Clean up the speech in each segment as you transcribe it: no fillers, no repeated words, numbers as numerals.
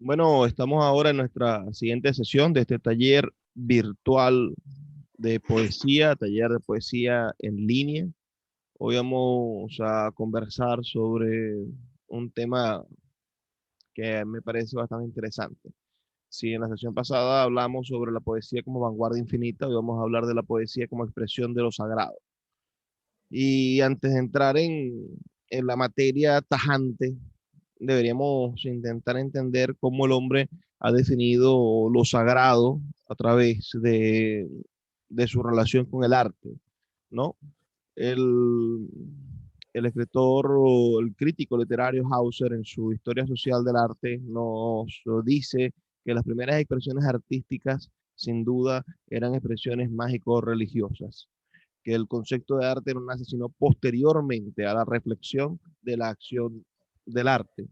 Bueno, estamos ahora en nuestra siguiente sesión de este taller virtual de poesía, taller de poesía en línea. Hoy vamos a conversar sobre un tema que me parece bastante interesante. Si en la sesión pasada hablamos sobre la poesía como vanguardia infinita, hoy vamos a hablar de la poesía como expresión de lo sagrado. Y antes de entrar en la materia tajante, deberíamos intentar entender cómo el hombre ha definido lo sagrado a través de su relación con el arte, ¿no? El, el escritor o el crítico literario Hauser en su Historia Social del Arte nos dice que las primeras expresiones artísticas sin duda eran expresiones mágico-religiosas, que el concepto de arte no nace sino posteriormente a la reflexión de la acción del arte.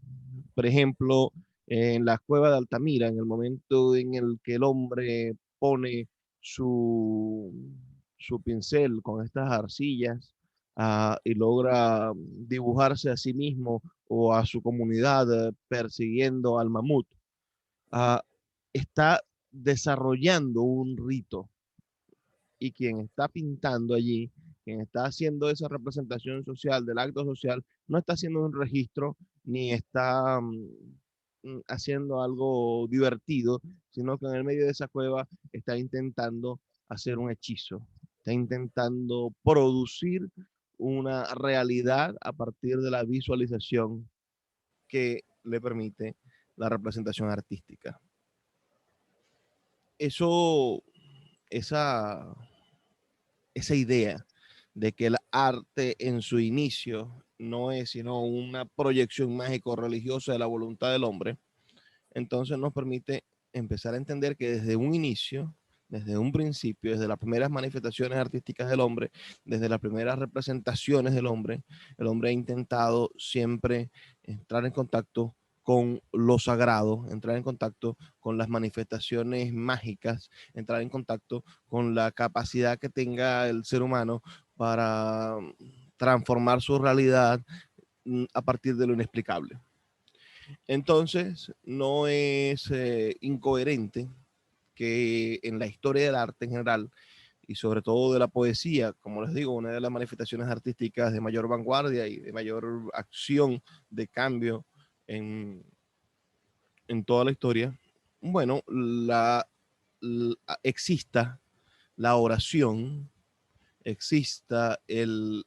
Por ejemplo, en la cueva de Altamira, en el momento en el que el hombre pone su, su pincel con estas arcillas y logra dibujarse a sí mismo o a su comunidad persiguiendo al mamut, uh, está desarrollando un rito, y quien está pintando allí, quien está haciendo esa representación social del acto social, no está haciendo un registro ni está haciendo algo divertido, sino que en el medio de esa cueva está intentando hacer un hechizo, está intentando producir una realidad a partir de la visualización que le permite la representación artística. Eso, esa esa idea de que el arte en su inicio no es sino una proyección mágico-religiosa de la voluntad del hombre, entonces nos permite empezar a entender que desde un inicio, desde un principio, desde las primeras manifestaciones artísticas del hombre, desde las primeras representaciones del hombre, el hombre ha intentado siempre entrar en contacto con lo sagrado, entrar en contacto con las manifestaciones mágicas, entrar en contacto con la capacidad que tenga el ser humano para transformar su realidad a partir de lo inexplicable. Entonces, no es incoherente que en la historia del arte en general y sobre todo de la poesía, como les digo, una de las manifestaciones artísticas de mayor vanguardia y de mayor acción de cambio en, en toda la historia, bueno, exista la oración, exista el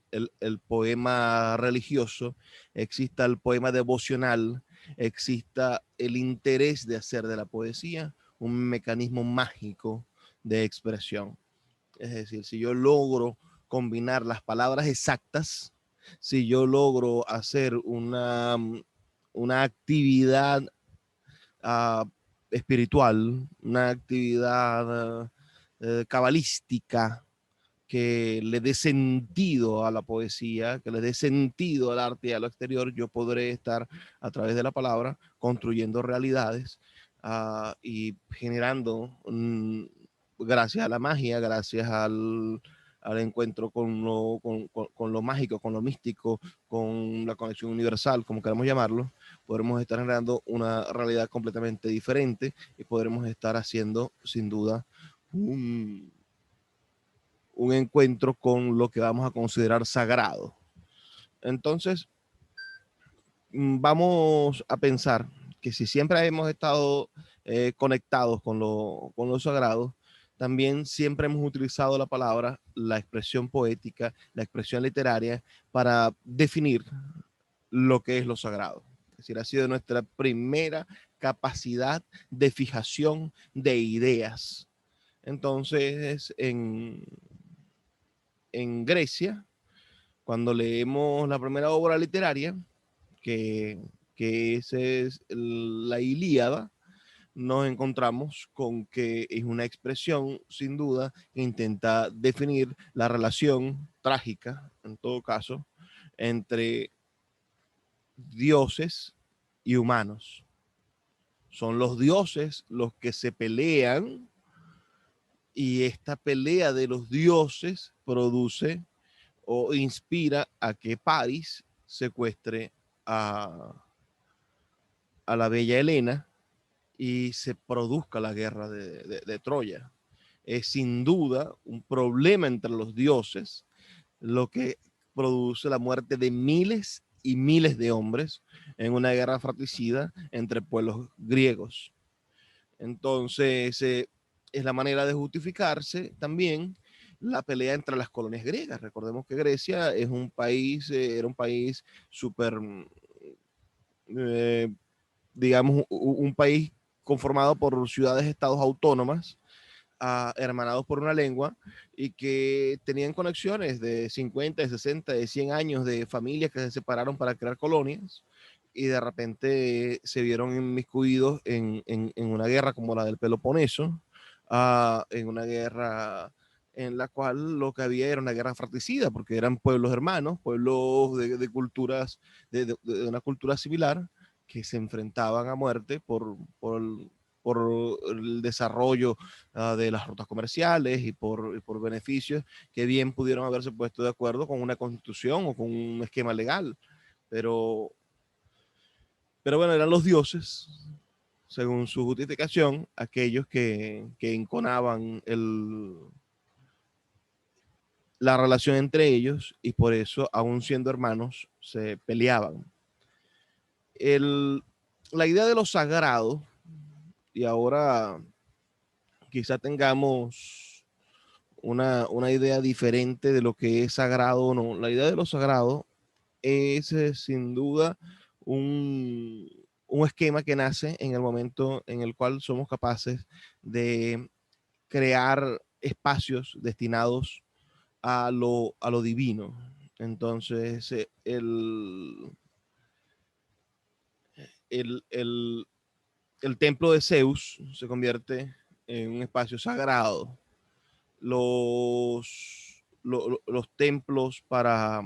poema religioso, exista el poema devocional, exista el interés de hacer de la poesía un mecanismo mágico de expresión. Es decir, si yo logro combinar las palabras exactas, si yo logro hacer una actividad uh, espiritual, una actividad cabalística, que le dé sentido a la poesía, que le dé sentido al arte y a lo exterior, yo podré estar a través de la palabra construyendo realidades y generando, gracias a la magia, gracias al encuentro con lo mágico, con lo místico, con la conexión universal, como queramos llamarlo, podremos estar generando una realidad completamente diferente y podremos estar haciendo, sin duda, un encuentro con lo que vamos a considerar sagrado. Entonces, vamos a pensar que si siempre hemos estado conectados con lo sagrado, también siempre hemos utilizado la palabra, la expresión poética, la expresión literaria para definir lo que es lo sagrado. Es decir, ha sido nuestra primera capacidad de fijación de ideas. Entonces, en Grecia, cuando leemos la primera obra literaria, que, que es la Ilíada, nos encontramos con que es una expresión, sin duda, que intenta definir la relación trágica, en todo caso, entre dioses y humanos. Son los dioses los que se pelean y esta pelea de los dioses produce o inspira a que París secuestre a, a la bella Helena y se produzca la guerra de Troya. Es sin duda un problema entre los dioses, lo que produce la muerte de miles y miles de hombres en una guerra fratricida entre pueblos griegos. Entonces, es la manera de justificarse también la pelea entre las colonias griegas. Recordemos que Grecia es un país, era un país súper, eh, digamos, un país conformado por ciudades-estados autónomas, hermanados por una lengua, y que tenían conexiones de 50, de 60, de 100 años de familias que se separaron para crear colonias, y de repente se vieron inmiscuidos en una guerra como la del Peloponeso, en una guerra en la cual lo que había era una guerra fratricida, porque eran pueblos hermanos, pueblos de culturas, de una cultura similar, que se enfrentaban a muerte por el desarrollo de las rutas comerciales y por beneficios que bien pudieron haberse puesto de acuerdo con una constitución o con un esquema legal. Pero, pero bueno, eran los dioses, según su justificación, aquellos que enconaban la relación entre ellos, y por eso, aún siendo hermanos, se peleaban. El, la idea de lo sagrado, y ahora quizá tengamos una idea diferente de lo que es sagrado o no. La idea de lo sagrado es sin duda un, un esquema que nace en el momento en el cual somos capaces de crear espacios destinados a lo divino. Entonces, el, el, el templo de Zeus se convierte en un espacio sagrado. Los templos para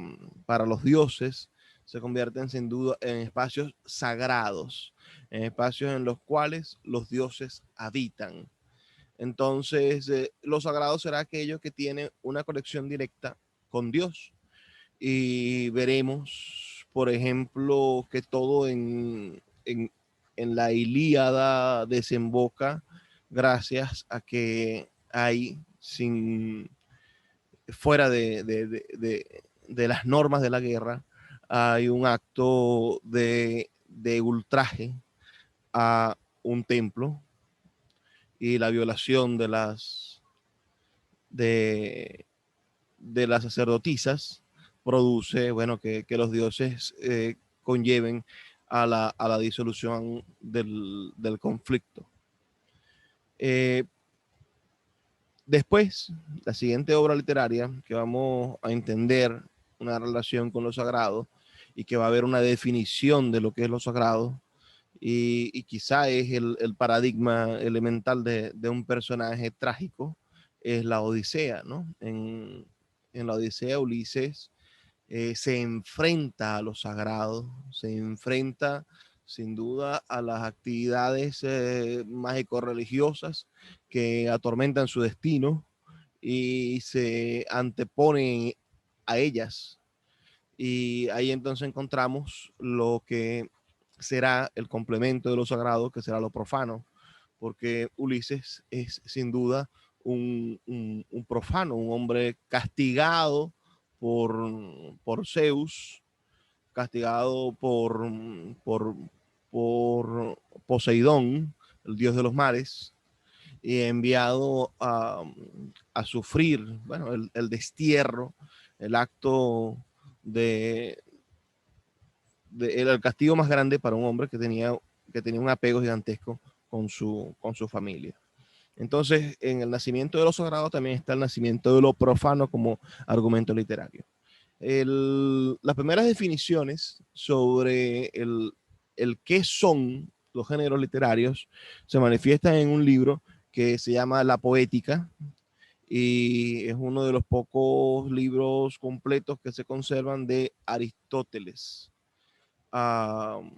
los dioses se convierten sin duda en espacios sagrados, en espacios en los cuales los dioses habitan. Entonces, lo sagrado será aquello que tiene una conexión directa con Dios. Y veremos, por ejemplo, que todo en la Ilíada desemboca gracias a que hay, sin fuera de las normas de la guerra, hay un acto de ultraje a un templo y la violación de, de las sacerdotisas produce, bueno, que los dioses conlleven a la disolución del conflicto. Eh, Después, la siguiente obra literaria que vamos a entender una relación con lo sagrado y que va a haber una definición de lo que es lo sagrado, y quizá es el paradigma elemental de un personaje trágico, es la Odisea, ¿no? En la Odisea, Ulises se enfrenta a lo sagrado, se enfrenta sin duda a las actividades mágico-religiosas que atormentan su destino y se antepone a ellas. Y ahí entonces encontramos lo que será el complemento de lo sagrado, que será lo profano, porque Ulises es sin duda un profano, un hombre castigado por, por Zeus, castigado por Poseidón, el dios de los mares, y enviado a sufrir, bueno, el destierro, el acto de, era el castigo más grande para un hombre que tenía un apego gigantesco con su familia. Entonces, en el nacimiento de lo sagrado también está el nacimiento de lo profano como argumento literario. Las primeras definiciones sobre el qué son los géneros literarios se manifiestan en un libro que se llama La Poética, y es uno de los pocos libros completos que se conservan de Aristóteles. Uh,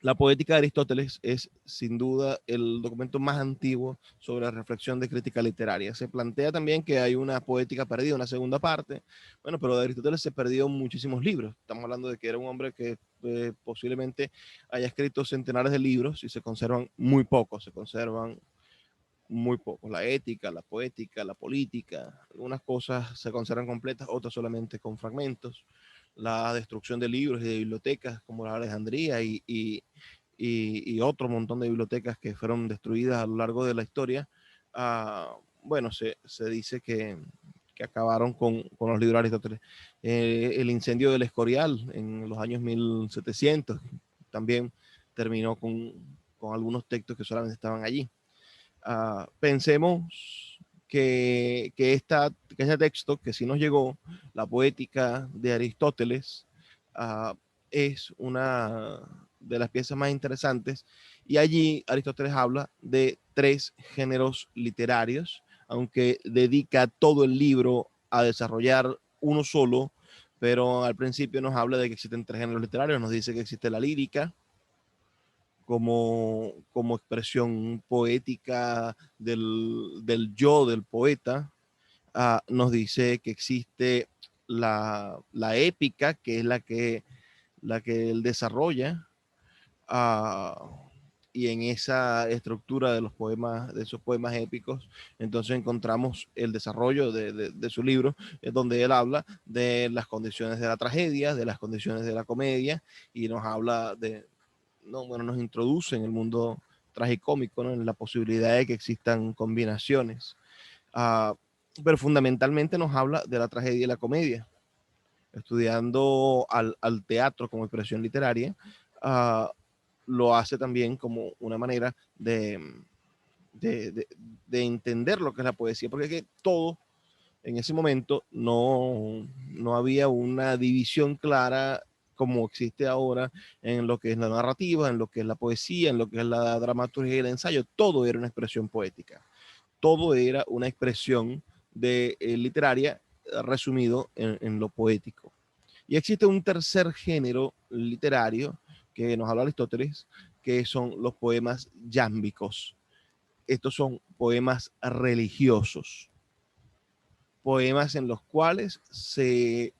la poética de Aristóteles es sin duda el documento más antiguo sobre la reflexión de crítica literaria. Se plantea también que hay una poética perdida, una segunda parte. Bueno, pero de Aristóteles se perdió muchísimos libros. Estamos hablando de que era un hombre que posiblemente haya escrito centenares de libros y se conservan muy pocos, se conservan muy pocos. La ética, la poética, la política, algunas cosas se conservan completas, otras solamente con fragmentos. La destrucción de libros y de bibliotecas como la Alejandría y otro montón de bibliotecas que fueron destruidas a lo largo de la historia. Bueno, se dice que acabaron con los libros de Aristóteles. El incendio del Escorial en los años 1700 también terminó con algunos textos que solamente estaban allí. Pensemos que ese texto que sí nos llegó, la poética de Aristóteles, uh, es una de las piezas más interesantes, y allí Aristóteles habla de tres géneros literarios, aunque dedica todo el libro a desarrollar uno solo, pero al principio nos habla de que existen tres géneros literarios, nos dice que existe la lírica, como expresión poética del yo del poeta. Nos dice que existe la épica, que es la que él desarrolla, uh, y en esa estructura de los poemas, de esos poemas épicos, entonces encontramos el desarrollo de su libro, donde él habla de las condiciones de la tragedia, de las condiciones de la comedia, y nos habla bueno, nos introduce en el mundo tragicómico, ¿no? En la posibilidad de que existan combinaciones. Uh, pero fundamentalmente nos habla de la tragedia y la comedia. Estudiando al teatro como expresión literaria, lo hace también como una manera de entender lo que es la poesía, porque es que todo en ese momento no había una división clara como existe ahora en lo que es la narrativa, en lo que es la poesía, en lo que es la dramaturgia y el ensayo. Todo era una expresión poética, todo era una expresión literaria resumido en lo poético. Y existe un tercer género literario que nos habla Aristóteles, que son los poemas yámbicos. Estos son poemas religiosos, poemas en los cuales se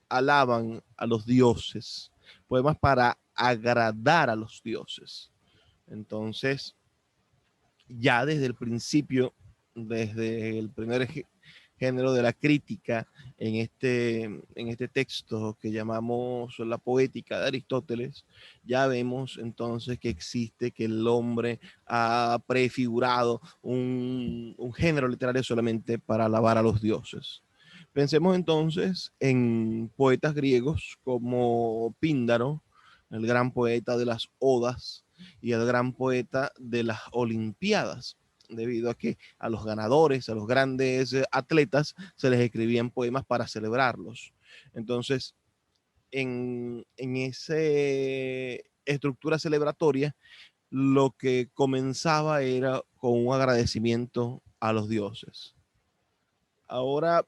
alaban a los dioses, poemas para agradar a los dioses. Entonces, ya desde el principio, desde el primer género de la crítica en este texto que llamamos la poética de Aristóteles, ya vemos entonces que existe, que el hombre ha prefigurado un género literario solamente para alabar a los dioses. Pensemos entonces en poetas griegos como Píndaro, el gran poeta de las Odas y el gran poeta de las Olimpiadas, debido a que a los ganadores, a los grandes atletas, se les escribían poemas para celebrarlos. Entonces, en esa estructura celebratoria, lo que comenzaba era con un agradecimiento a los dioses. Ahora,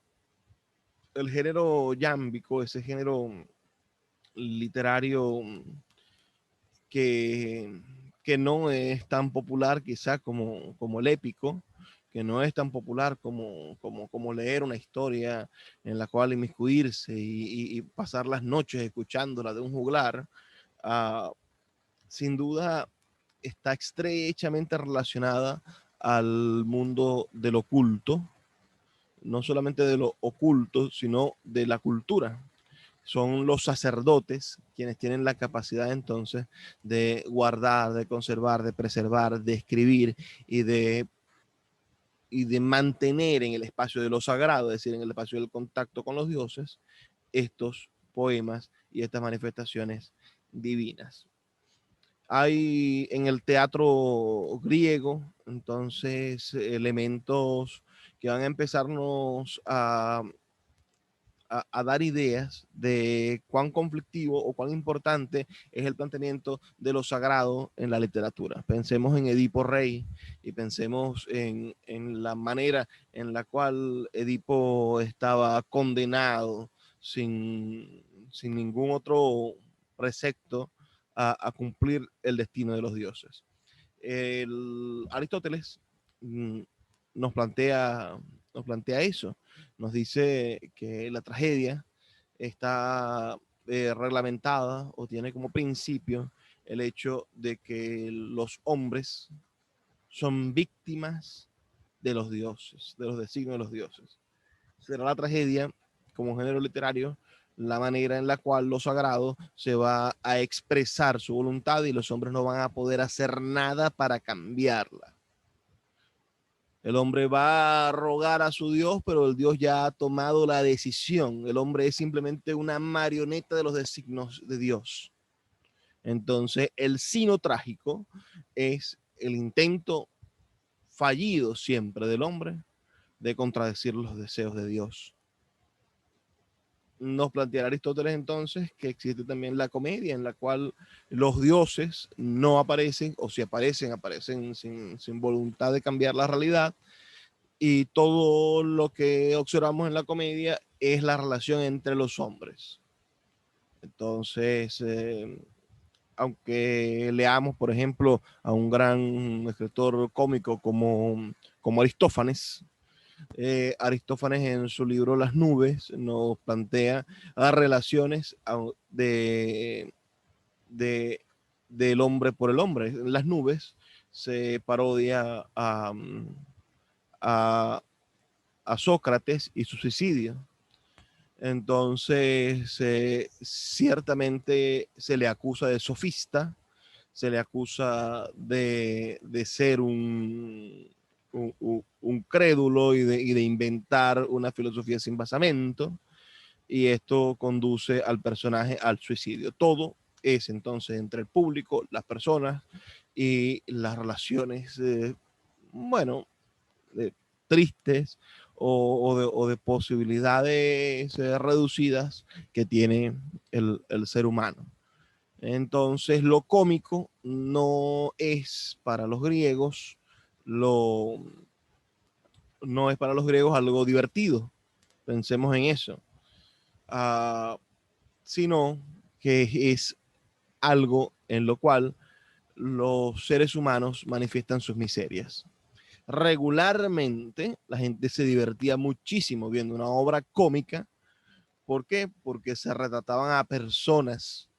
el género yámbico, ese género literario que, que no es tan popular quizá como el épico, que no es tan popular como leer una historia en la cual inmiscuirse y pasar las noches escuchándola de un juglar, sin duda está estrechamente relacionada al mundo del oculto, no solamente de lo oculto, sino de la cultura. Son los sacerdotes quienes tienen la capacidad entonces de guardar, de conservar, de preservar, de escribir y de mantener en el espacio de lo sagrado, es decir, en el espacio del contacto con los dioses, estos poemas y estas manifestaciones divinas. Hay en el teatro griego, entonces, elementos que van a empezarnos a dar ideas de cuán conflictivo o cuán importante es el planteamiento de lo sagrado en la literatura. Pensemos en Edipo Rey y pensemos en la manera en la cual Edipo estaba condenado sin ningún otro precepto a cumplir el destino de los dioses. Aristóteles mm, nos plantea, nos plantea eso, nos dice que la tragedia está reglamentada o tiene como principio el hecho de que los hombres son víctimas de los dioses, de los designios de los dioses. Será la tragedia, como género literario, la manera en la cual lo sagrado se va a expresar su voluntad y los hombres no van a poder hacer nada para cambiarla. El hombre va a rogar a su Dios, pero el Dios ya ha tomado la decisión. El hombre es simplemente una marioneta de los designios de Dios. Entonces, el sino trágico es el intento fallido siempre del hombre de contradecir los deseos de Dios. Nos planteará Aristóteles entonces que existe también la comedia en la cual los dioses no aparecen, o si aparecen, aparecen sin voluntad de cambiar la realidad, y todo lo que observamos en la comedia es la relación entre los hombres. Entonces, aunque leamos, por ejemplo, a un gran escritor cómico como Aristófanes, Aristófanes en su libro Las nubes nos plantea relaciones de, del hombre por el hombre. En Las nubes se parodia a, a Sócrates y su suicidio. Entonces, ciertamente se le acusa de sofista, se le acusa de ser un crédulo y de inventar una filosofía sin basamento, y esto conduce al personaje al suicidio. Todo es entonces entre el público, las personas y las relaciones, bueno, tristes o de posibilidades reducidas que tiene el ser humano. Entonces, lo cómico no es para los griegos lo, no es para los griegos algo divertido. Pensemos en eso. Sino que es algo en lo cual los seres humanos manifiestan sus miserias. Regularmente la gente se divertía muchísimo viendo una obra cómica. ¿Por qué? Porque se retrataban a personas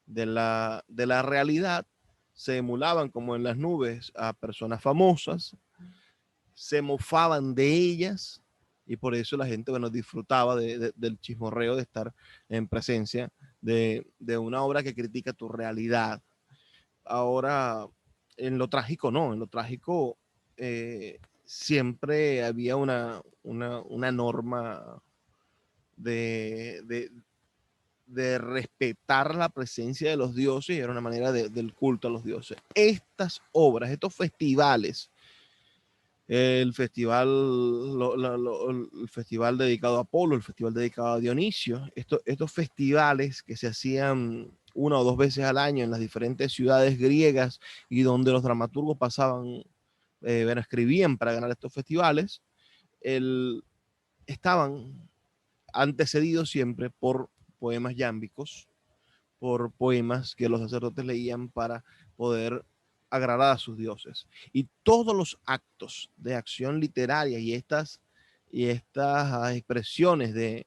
de la realidad, se emulaban como en Las nubes a personas famosas, se mofaban de ellas, y por eso la gente, bueno, disfrutaba del chismorreo de estar en presencia de una obra que critica tu realidad. Ahora, en lo trágico no, en lo trágico siempre había una norma de, de, de respetar la presencia de los dioses, y era una manera del culto a los dioses. Estas obras, estos festivales, el festival, el festival dedicado a Apolo, el festival dedicado a Dionisio, estos festivales que se hacían una o dos veces al año en las diferentes ciudades griegas y donde los dramaturgos pasaban, bueno, escribían para ganar estos festivales, estaban antecedidos siempre por poemas yámbicos, por poemas que los sacerdotes leían para poder agradar a sus dioses. Y todos los actos de acción literaria y estas expresiones de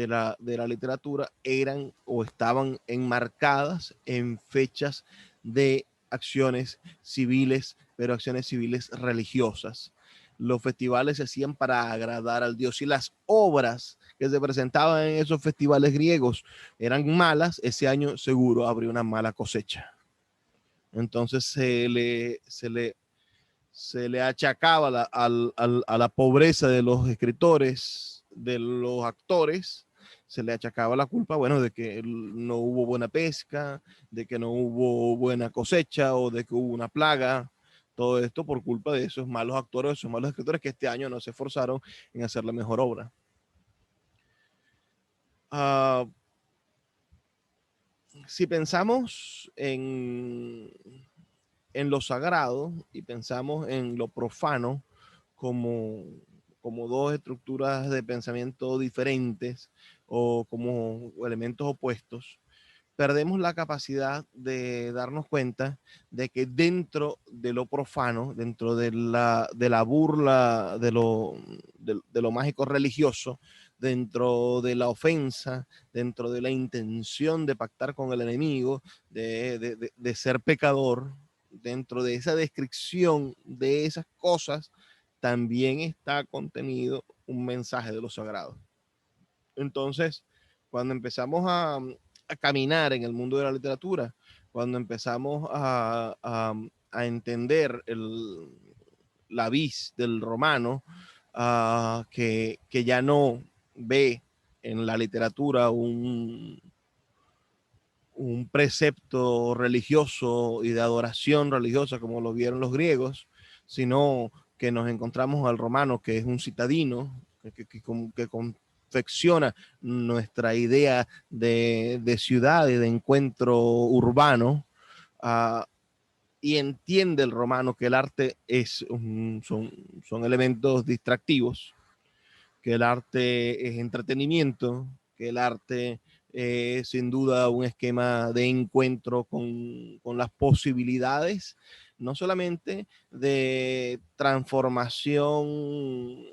la literatura eran o estaban enmarcadas en fechas de acciones civiles, pero acciones civiles religiosas. Los festivales se hacían para agradar al Dios, y las obras que se presentaban en esos festivales griegos eran malas, ese año seguro habría una mala cosecha. Entonces se le achacaba a la pobreza de los escritores, de los actores, se le achacaba la culpa, bueno, de que no hubo buena pesca, de que no hubo buena cosecha o de que hubo una plaga. Todo esto por culpa de esos malos actores, esos malos escritores que este año no se esforzaron en hacer la mejor obra. Uh, si pensamos en lo sagrado y pensamos en lo profano como, como dos estructuras de pensamiento diferentes o como elementos opuestos, perdemos la capacidad de darnos cuenta de que dentro de lo profano, dentro de la burla de lo mágico religioso, dentro de la ofensa, dentro de la intención de pactar con el enemigo, de ser pecador, dentro de esa descripción de esas cosas, también está contenido un mensaje de lo sagrado. Entonces, cuando empezamos a caminar en el mundo de la literatura, cuando empezamos a entender la vis del romano, que ya no ve en la literatura un precepto religioso y de adoración religiosa como lo vieron los griegos, sino que nos encontramos al romano, que es un citadino, que confecciona nuestra idea de ciudad y de encuentro urbano, uh, y entiende el romano que el arte son elementos distractivos, que el arte es entretenimiento, que el arte es sin duda un esquema de encuentro con las posibilidades, no solamente de transformación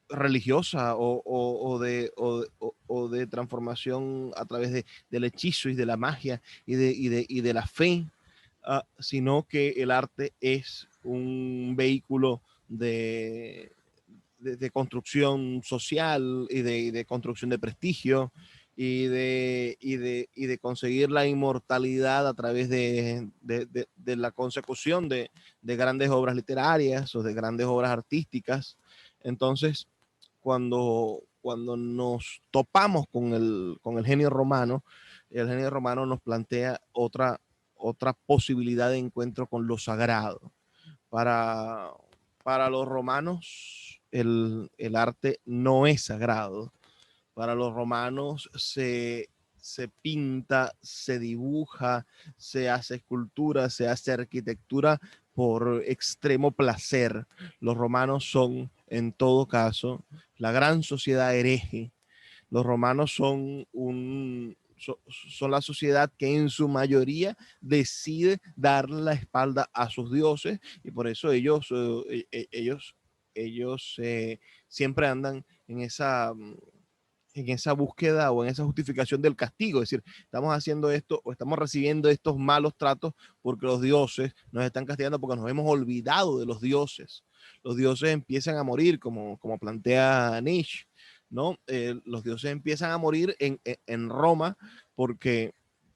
religiosa o de transformación a través del hechizo y de la magia y de la fe, sino que el arte es un vehículo de construcción social y de construcción de prestigio y de conseguir la inmortalidad a través de la consecución de grandes obras literarias o de grandes obras artísticas. Entonces, cuando nos topamos con el genio romano, el genio romano nos plantea otra posibilidad de encuentro con lo sagrado. Para, para los romanos, el arte no es sagrado. Para los romanos se pinta, se dibuja, se hace escultura, se hace arquitectura por extremo placer. Los romanos son, en todo caso, la gran sociedad hereje. Los romanos son la sociedad que en su mayoría decide dar la espalda a sus dioses y por eso ellos siempre andan en esa búsqueda o en esa justificación del castigo, es decir, estamos haciendo esto o estamos recibiendo estos malos tratos porque los dioses nos están castigando porque nos hemos olvidado de los dioses. Los dioses empiezan a morir, como plantea Nietzsche, ¿no? Los dioses empiezan a morir en Roma porque,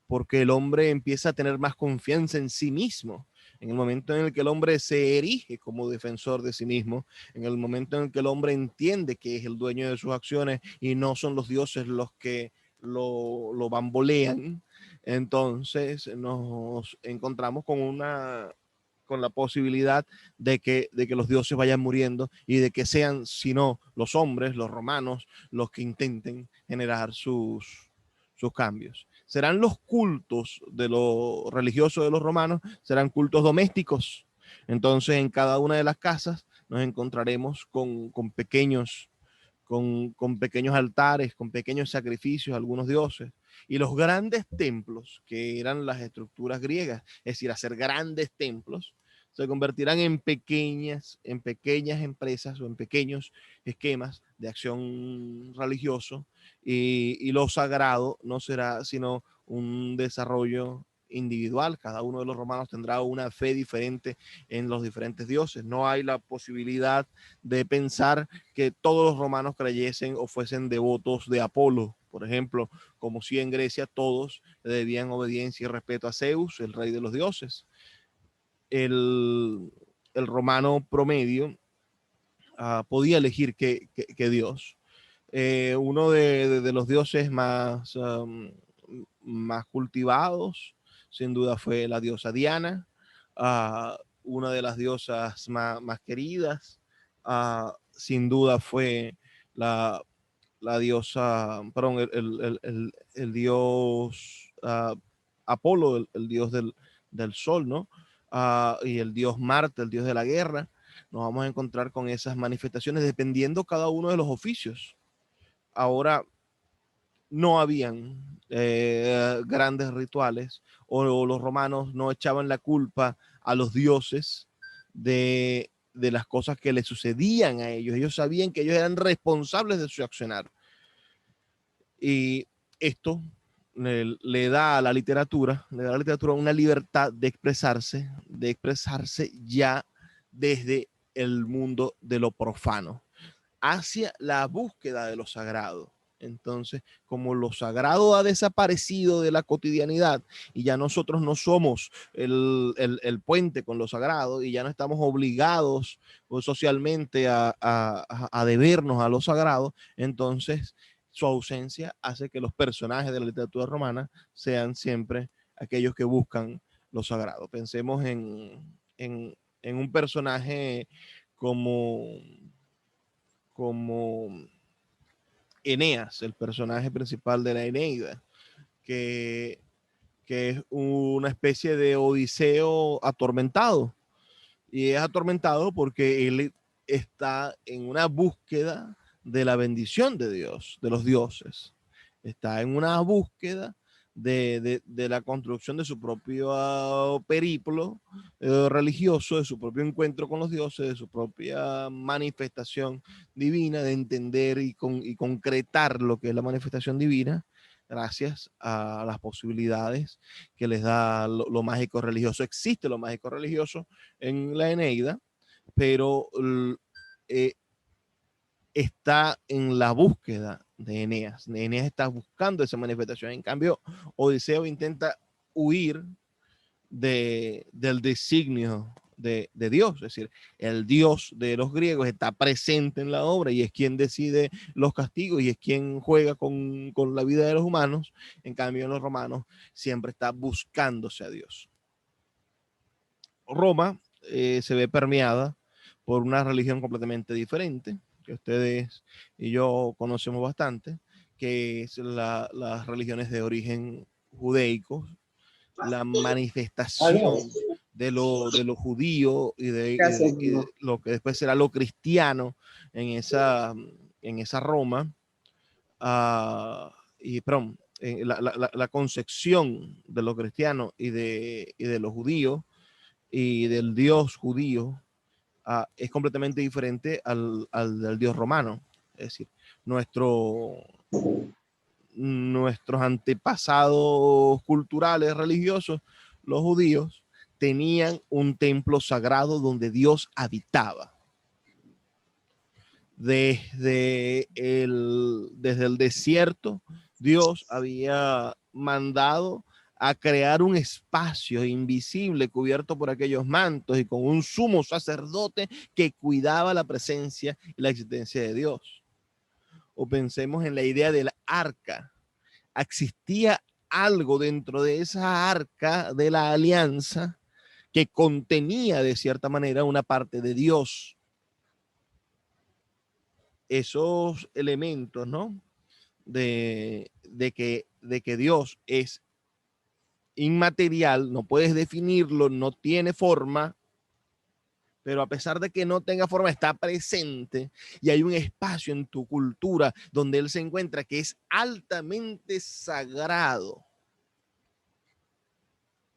porque el hombre empieza a tener más confianza en sí mismo. En el momento en el que el hombre se erige como defensor de sí mismo, en el momento en el que el hombre entiende que es el dueño de sus acciones y no son los dioses los que lo bambolean, entonces nos encontramos con la posibilidad de que los dioses vayan muriendo y de que sean, si no, los hombres, los romanos, los que intenten generar sus cambios. Serán los cultos de lo religioso de los romanos, serán cultos domésticos. Entonces, en cada una de las casas nos encontraremos con pequeños altares, con pequeños sacrificios a algunos dioses. Y los grandes templos, que eran las estructuras griegas, es decir, hacer grandes templos, se convertirán en pequeñas empresas o en pequeños esquemas de acción religioso y lo sagrado no será sino un desarrollo individual. Cada uno de los romanos tendrá una fe diferente en los diferentes dioses. No hay la posibilidad de pensar que todos los romanos creyesen o fuesen devotos de Apolo, por ejemplo, como si en Grecia todos le debían obediencia y respeto a Zeus, el rey de los dioses. El, el romano promedio podía elegir qué dios. Uno de los dioses más cultivados, sin duda, fue la diosa Diana, una de las diosas más queridas, sin duda fue la, la diosa, perdón, el dios Apolo, el dios del sol, ¿no? Y el dios Marte, el dios de la guerra. Nos vamos a encontrar con esas manifestaciones dependiendo cada uno de los oficios. Ahora, no habían grandes rituales o los romanos no echaban la culpa a los dioses de las cosas que le sucedían a ellos. Ellos sabían que ellos eran responsables de su accionar. Y esto le da a la literatura, una libertad de expresarse ya desde el mundo de lo profano, hacia la búsqueda de lo sagrado. Entonces, como lo sagrado ha desaparecido de la cotidianidad y ya nosotros no somos el puente con lo sagrado y ya no estamos obligados socialmente a debernos a lo sagrado, entonces su ausencia hace que los personajes de la literatura romana sean siempre aquellos que buscan lo sagrado. Pensemos en un personaje como, como Eneas, el personaje principal de la Eneida, que, que es una especie de Odiseo atormentado. Y es atormentado porque él está en una búsqueda de la bendición de Dios, de los dioses. Está en una búsqueda de la construcción de su propio periplo religioso, de su propio encuentro con los dioses, de su propia manifestación divina, de entender y concretar lo que es la manifestación divina, gracias a las posibilidades que les da lo mágico religioso. Existe lo mágico religioso en la Eneida, pero eh, está en la búsqueda de Eneas. Eneas está buscando esa manifestación. En cambio, Odiseo intenta huir del designio de Dios. Es decir, el Dios de los griegos está presente en la obra y es quien decide los castigos y es quien juega con la vida de los humanos. En cambio, en los romanos siempre está buscándose a Dios. Roma se ve permeada por una religión completamente diferente, que ustedes y yo conocemos bastante, que es las religiones de origen judaico, la manifestación de lo judío y de lo que después será lo cristiano en esa Roma, y perdón, la concepción de lo cristiano y de lo judío y del Dios judío es completamente diferente al Dios romano. Es decir, nuestros antepasados culturales, religiosos, los judíos, tenían un templo sagrado donde Dios habitaba. Desde el desierto, Dios había mandado a crear un espacio invisible cubierto por aquellos mantos y con un sumo sacerdote que cuidaba la presencia y la existencia de Dios. O pensemos en la idea del arca. Existía algo dentro de esa arca de la alianza que contenía de cierta manera una parte de Dios. Esos elementos, ¿no? De que Dios es inmaterial, no puedes definirlo, no tiene forma, pero a pesar de que no tenga forma, está presente y hay un espacio en tu cultura donde Él se encuentra que es altamente sagrado.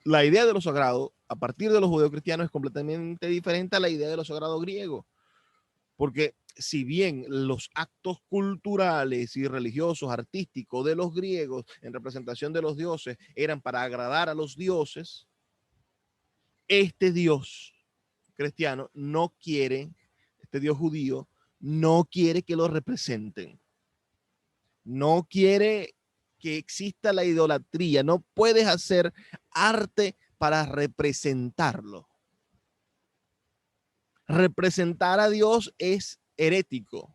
La idea de lo sagrado, a partir de los judeocristianos, es completamente diferente a la idea de lo sagrado griego, porque si bien los actos culturales y religiosos, artísticos de los griegos en representación de los dioses eran para agradar a los dioses, este Dios cristiano no quiere, este Dios judío, no quiere que lo representen. No quiere que exista la idolatría. No puedes hacer arte para representarlo. Representar a Dios es herético.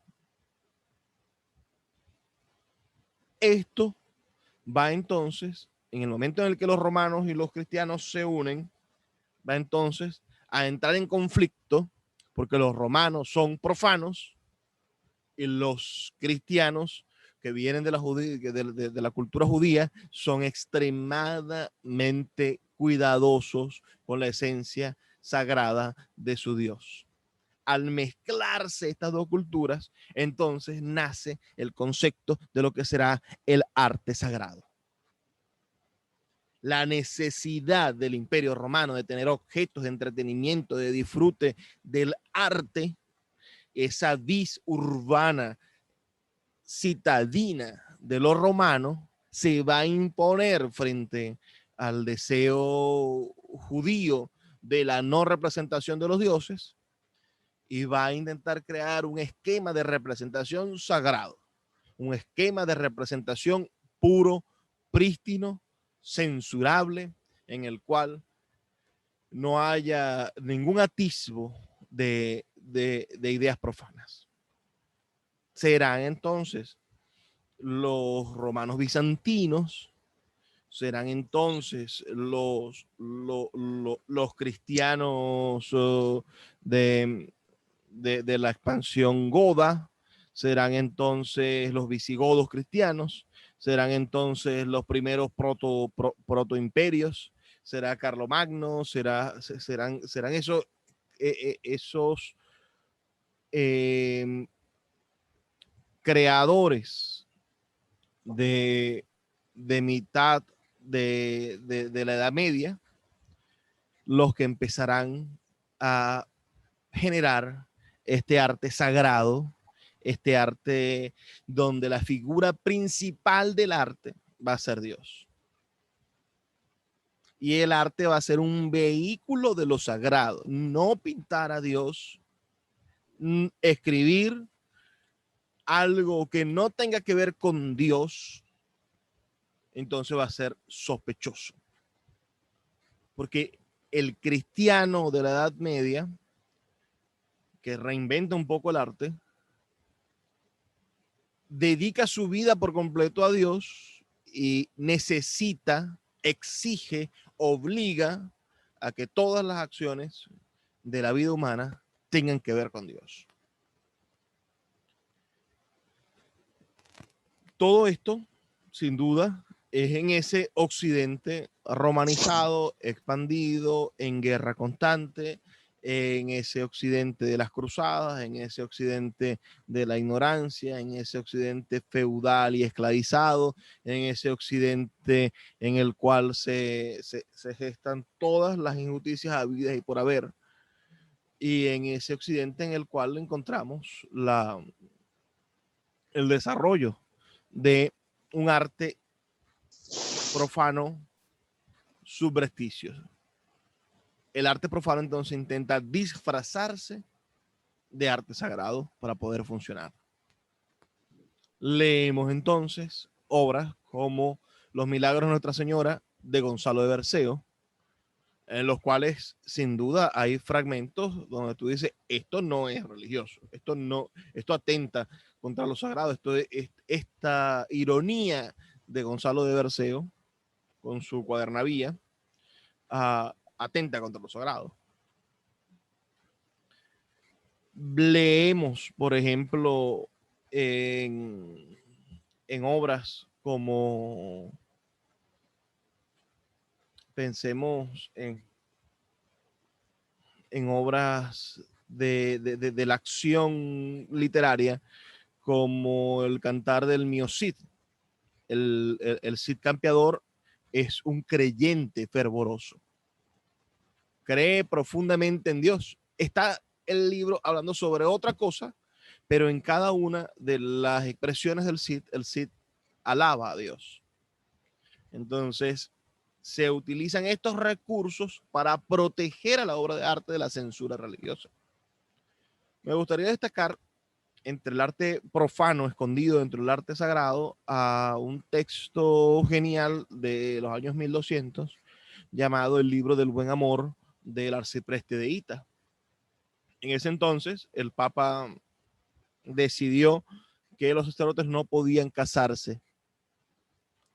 Esto va entonces, en el momento en el que los romanos y los cristianos se unen, va entonces a entrar en conflicto, porque los romanos son profanos y los cristianos que vienen de la cultura judía son extremadamente cuidadosos con la esencia sagrada de su Dios. Al mezclarse estas dos culturas, entonces nace el concepto de lo que será el arte sagrado. la necesidad del Imperio Romano de tener objetos de entretenimiento, de disfrute del arte, esa vis urbana citadina de los romanos se va a imponer frente al deseo judío de la no representación de los dioses y va a intentar crear un esquema de representación sagrado, un esquema de representación puro, prístino, censurable, en el cual no haya ningún atisbo de ideas profanas. Serán entonces los romanos bizantinos, serán entonces los cristianos de la expansión goda, serán entonces los visigodos cristianos, serán entonces los primeros protoimperios, será Carlomagno, serán esos creadores de, de mitad de la Edad Media, los que empezarán a generar este arte sagrado, este arte donde la figura principal del arte va a ser Dios. Y el arte va a ser un vehículo de lo sagrado, no pintar a Dios, escribir algo que no tenga que ver con Dios, entonces va a ser sospechoso. Porque el cristiano de la Edad Media, que reinventa un poco el arte, dedica su vida por completo a Dios y necesita, exige, obliga a que todas las acciones de la vida humana tengan que ver con Dios. Todo esto, sin duda, es en ese occidente romanizado, expandido, en guerra constante, en ese occidente de las cruzadas, en ese occidente de la ignorancia, en ese occidente feudal y esclavizado, en ese occidente en el cual se gestan todas las injusticias habidas y por haber, y en ese occidente en el cual encontramos el desarrollo de un arte profano subrepticio. El arte profano entonces intenta disfrazarse de arte sagrado para poder funcionar. Leemos entonces obras como Los Milagros de Nuestra Señora de Gonzalo de Berceo, en los cuales sin duda hay fragmentos donde tú dices, esto no es religioso, esto atenta contra lo sagrado, esta ironía de Gonzalo de Berceo con su cuadernavía atenta contra lo sagrado. Leemos, por ejemplo, en obras como, pensemos en obras de la acción literaria, como el Cantar del Mio Cid. El Cid campeador es un creyente fervoroso. Cree profundamente en Dios. Está el libro hablando sobre otra cosa, pero en cada una de las expresiones del Cid, el Cid alaba a Dios. Entonces, se utilizan estos recursos para proteger a la obra de arte de la censura religiosa. Me gustaría destacar entre el arte profano escondido dentro del arte sagrado a un texto genial de los años 1200 llamado El Libro del Buen Amor del arcipreste de Hita. En ese entonces, el Papa decidió que los sacerdotes no podían casarse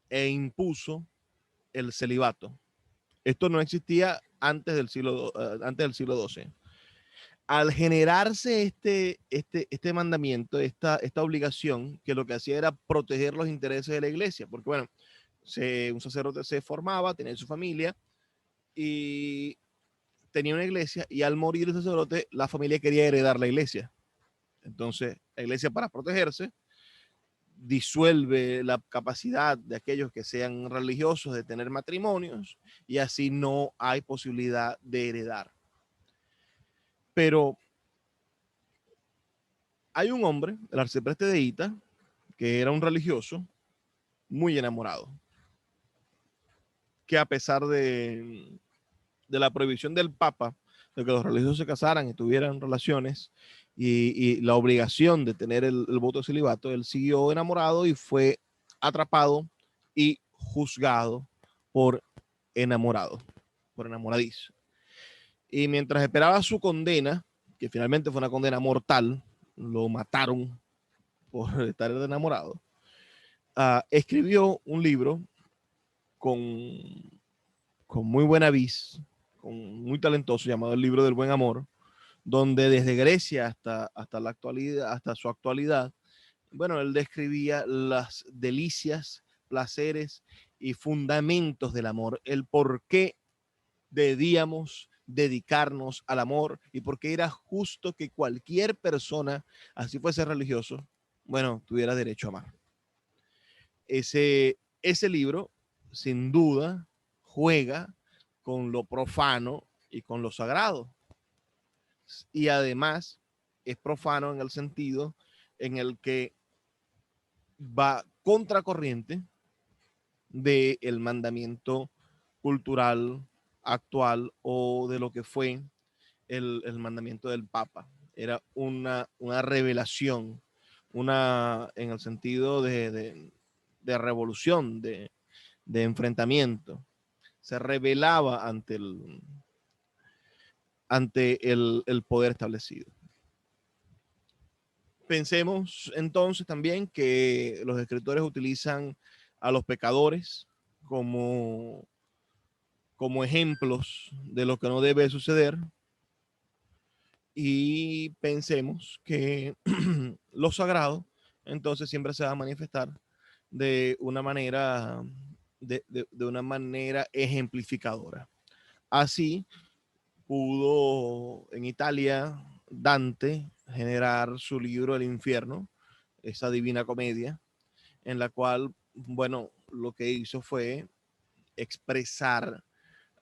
e impuso el celibato. Esto no existía antes del siglo XII. Al generarse este mandamiento, esta obligación, que lo que hacía era proteger los intereses de la iglesia, porque bueno, un sacerdote se formaba, tenía su familia y tenía una iglesia, y al morir el sacerdote, la familia quería heredar la iglesia. Entonces, la iglesia, para protegerse, disuelve la capacidad de aquellos que sean religiosos de tener matrimonios y así no hay posibilidad de heredar. Pero hay un hombre, el arcipreste de Hita, que era un religioso muy enamorado, que a pesar de la prohibición del Papa de que los religiosos se casaran y tuvieran relaciones y la obligación de tener el voto de celibato, él siguió enamorado y fue atrapado y juzgado por enamorado, por enamoradizo. Y mientras esperaba su condena, que finalmente fue una condena mortal, lo mataron por estar enamorado, escribió un libro con, con muy buena vis, con muy talentoso, llamado El Libro del Buen Amor, donde desde Grecia hasta la actualidad, hasta su actualidad, bueno, él describía las delicias, placeres y fundamentos del amor, el por qué debíamos dedicarnos al amor y por qué era justo que cualquier persona, así fuese religioso, bueno, tuviera derecho a amar. Ese libro, sin duda, juega con lo profano y con lo sagrado. Y además es profano en el sentido en el que va contracorriente del mandamiento cultural actual o de lo que fue el mandamiento del Papa. Era una revelación, en el sentido de revolución, de enfrentamiento. Se rebelaba ante el poder establecido. Pensemos entonces también que los escritores utilizan a los pecadores como, como ejemplos de lo que no debe suceder y pensemos que lo sagrado entonces siempre se va a manifestar de una manera, de una manera ejemplificadora. Así pudo en Italia Dante generar su libro El Infierno, esa divina comedia, en la cual, bueno, lo que hizo fue expresar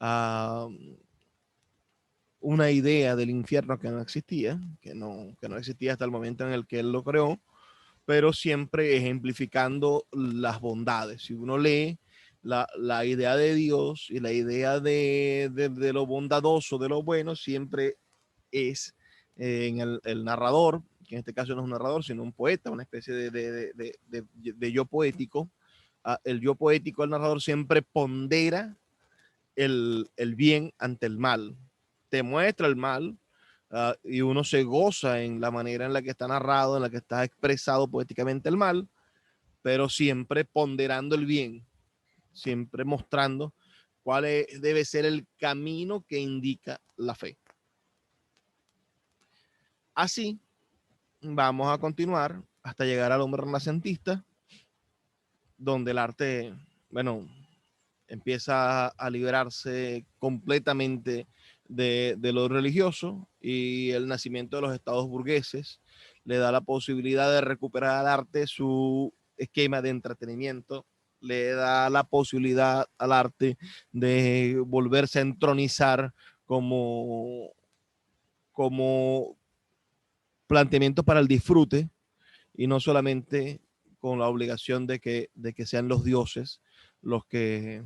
uh, una idea del infierno que no existía, que no existía hasta el momento en el que él lo creó, pero siempre ejemplificando las bondades. Si uno lee la idea de Dios y la idea de lo bondadoso, de lo bueno, siempre es en el narrador, que en este caso no es un narrador, sino un poeta, una especie de yo poético. El yo poético, el narrador, siempre pondera el bien ante el mal. Te muestra el mal, y uno se goza en la manera en la que está narrado, en la que está expresado poéticamente el mal, pero siempre ponderando el bien, siempre mostrando debe ser el camino que indica la fe. Así vamos a continuar hasta llegar al hombre renacentista, donde el arte, bueno, empieza a liberarse completamente de lo religioso y el nacimiento de los estados burgueses le da la posibilidad de recuperar al arte su esquema de entretenimiento, le da la posibilidad al arte de volverse a entronizar como planteamiento para el disfrute y no solamente con la obligación de que sean los dioses los que,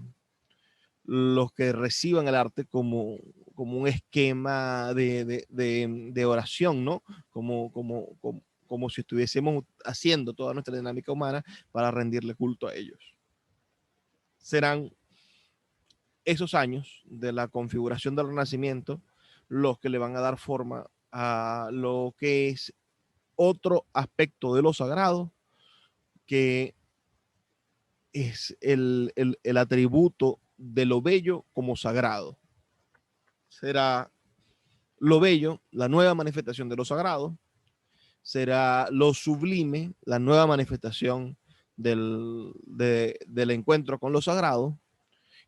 los que reciban el arte como un esquema de oración, ¿no? Como si estuviésemos haciendo toda nuestra dinámica humana para rendirle culto a ellos. Serán esos años de la configuración del Renacimiento los que le van a dar forma a lo que es otro aspecto de lo sagrado, que es el atributo de lo bello como sagrado. Será lo bello, la nueva manifestación de lo sagrado, será lo sublime, la nueva manifestación del encuentro con lo sagrado,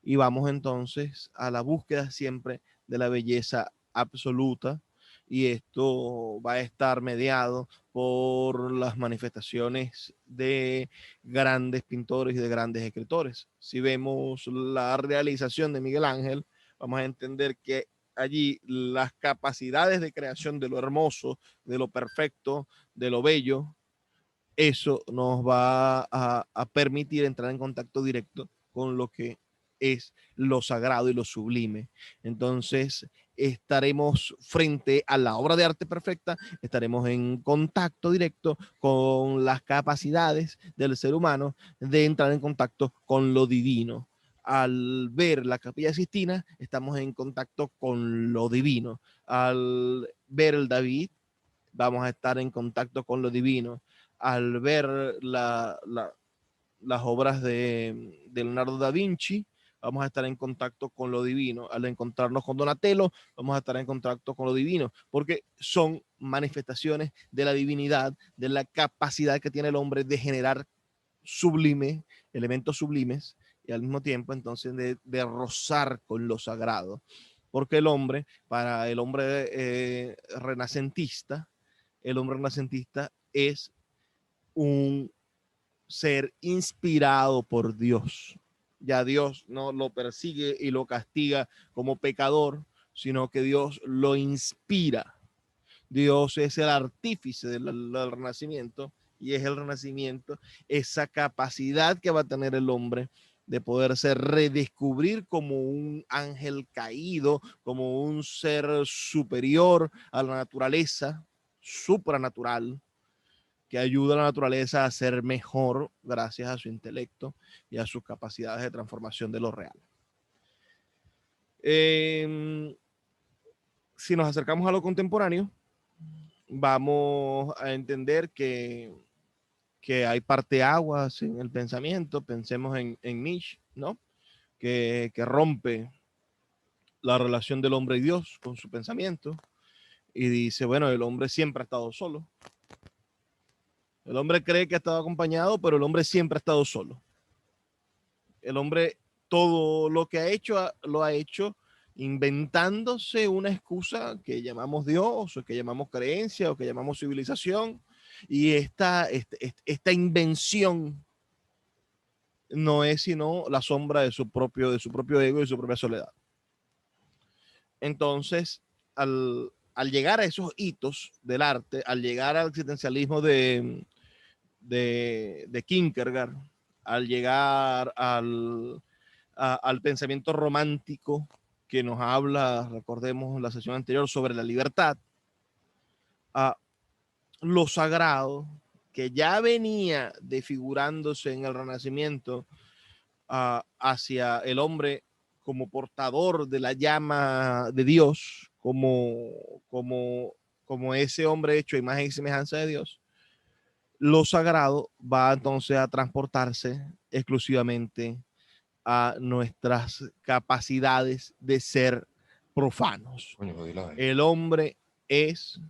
y vamos entonces a la búsqueda siempre de la belleza absoluta y esto va a estar mediado por las manifestaciones de grandes pintores y de grandes escritores. Si vemos la realización de Miguel Ángel, vamos a entender que allí las capacidades de creación de lo hermoso, de lo perfecto, de lo bello, eso nos va a permitir entrar en contacto directo con lo que es lo sagrado y lo sublime. Entonces, estaremos frente a la obra de arte perfecta, estaremos en contacto directo con las capacidades del ser humano de entrar en contacto con lo divino. Al ver la Capilla Sistina, estamos en contacto con lo divino. Al ver el David, vamos a estar en contacto con lo divino. Al ver las obras de Leonardo da Vinci, vamos a estar en contacto con lo divino. Al encontrarnos con Donatello, vamos a estar en contacto con lo divino, porque son manifestaciones de la divinidad, de la capacidad que tiene el hombre de generar sublime, elementos sublimes, y al mismo tiempo entonces de rozar con lo sagrado. Porque el hombre, para el hombre renacentista es un ser inspirado por Dios. Ya Dios no lo persigue y lo castiga como pecador, sino que Dios lo inspira. Dios es el artífice del renacimiento, y es el renacimiento esa capacidad que va a tener el hombre de poderse redescubrir como un ángel caído, como un ser superior a la naturaleza, supranatural, que ayuda a la naturaleza a ser mejor gracias a su intelecto y a sus capacidades de transformación de lo real. Si nos acercamos a lo contemporáneo, vamos a entender que hay parteaguas en el pensamiento. Pensemos en Nietzsche, ¿no? Que rompe la relación del hombre y Dios con su pensamiento y dice, bueno, el hombre siempre ha estado solo. El hombre cree que ha estado acompañado, pero el hombre siempre ha estado solo. El hombre todo lo que ha hecho, lo ha hecho inventándose una excusa que llamamos Dios, o que llamamos creencia, o que llamamos civilización. Y esta invención no es sino la sombra de su propio ego y de su propia soledad. Entonces, al llegar a esos hitos del arte, al llegar al existencialismo de Kierkegaard, al llegar al pensamiento romántico que nos habla, recordemos la sesión anterior, sobre la libertad, a lo sagrado, que ya venía desfigurándose en el Renacimiento hacia el hombre como portador de la llama de Dios, como ese hombre hecho a imagen y semejanza de Dios. Lo sagrado va entonces a transportarse exclusivamente a nuestras capacidades de ser profanos. El hombre es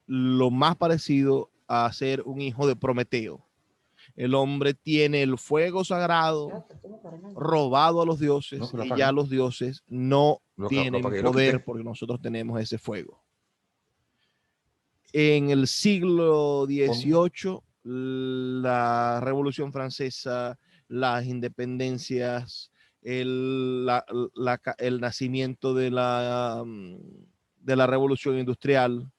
lo más parecido a ser un hijo de Prometeo. El hombre tiene el fuego sagrado robado a los dioses, y ya los dioses no tienen poder porque nosotros tenemos ese fuego. En el siglo XVIII, la Revolución Francesa, las independencias, el nacimiento de la Revolución Industrial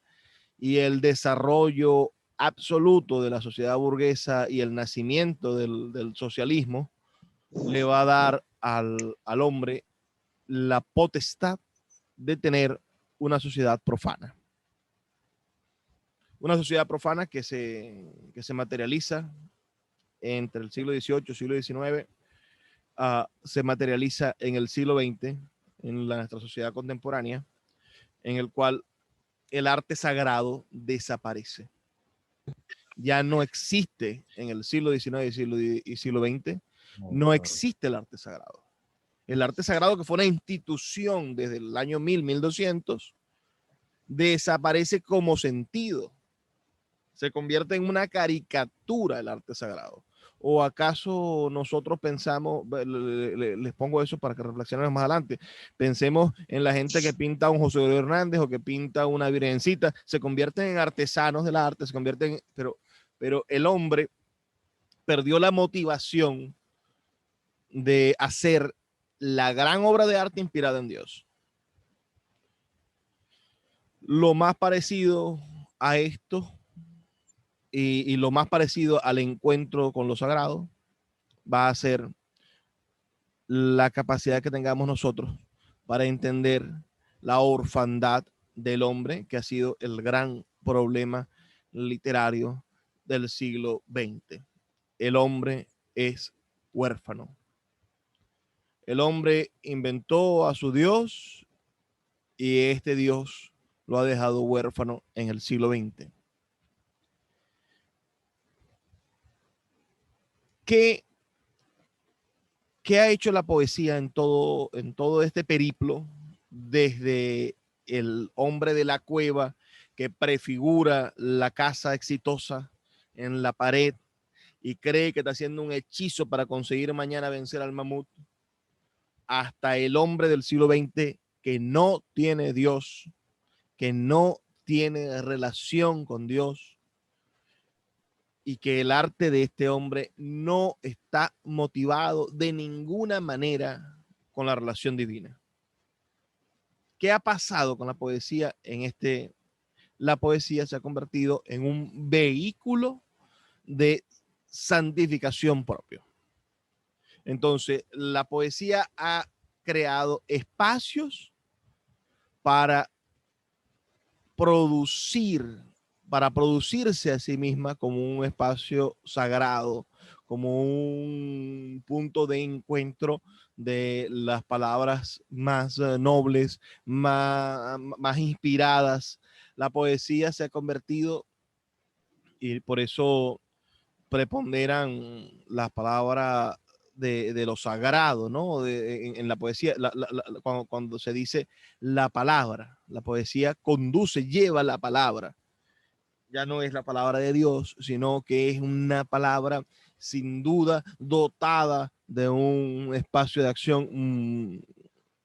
y el desarrollo absoluto de la sociedad burguesa y el nacimiento del socialismo le va a dar al hombre la potestad de tener una sociedad profana. Una sociedad profana que se materializa entre el siglo XVIII y el siglo XIX, se materializa en el siglo XX, en nuestra sociedad contemporánea, en el cual el arte sagrado desaparece. Ya no existe en el siglo XIX y siglo XX, no existe el arte sagrado. El arte sagrado, que fue una institución desde el año 1200, desaparece como sentido. Se convierte en una caricatura el arte sagrado. ¿O acaso nosotros pensamos, les pongo eso para que reflexionen más adelante, pensemos en la gente que pinta un José Gregorio Hernández o que pinta una virgencita, se convierten en artesanos del arte, se convierten, pero el hombre perdió la motivación de hacer la gran obra de arte inspirada en Dios. Lo más parecido a esto y lo más parecido al encuentro con lo sagrado va a ser la capacidad que tengamos nosotros para entender la orfandad del hombre, que ha sido el gran problema literario del siglo XX. El hombre es huérfano. El hombre inventó a su Dios y este Dios lo ha dejado huérfano en el siglo XX. ¿Qué, qué ha hecho la poesía en todo este periplo desde el hombre de la cueva que prefigura la casa exitosa en la pared y cree que está haciendo un hechizo para conseguir mañana vencer al mamut, hasta el hombre del siglo XX que no tiene Dios, que no tiene relación con Dios y que el arte de este hombre no está motivado de ninguna manera con la relación divina? ¿Qué ha pasado con la poesía en este? La poesía se ha convertido en un vehículo de santificación propio. Entonces, la poesía ha creado espacios para producir, para producirse a sí misma como un espacio sagrado, como un punto de encuentro de las palabras más nobles, más inspiradas. La poesía se ha convertido, y por eso preponderan las palabras de lo sagrado, ¿no? En la poesía, cuando se dice la palabra, la poesía conduce, lleva la palabra. Ya no es la palabra de Dios, sino que es una palabra sin duda dotada de un espacio de acción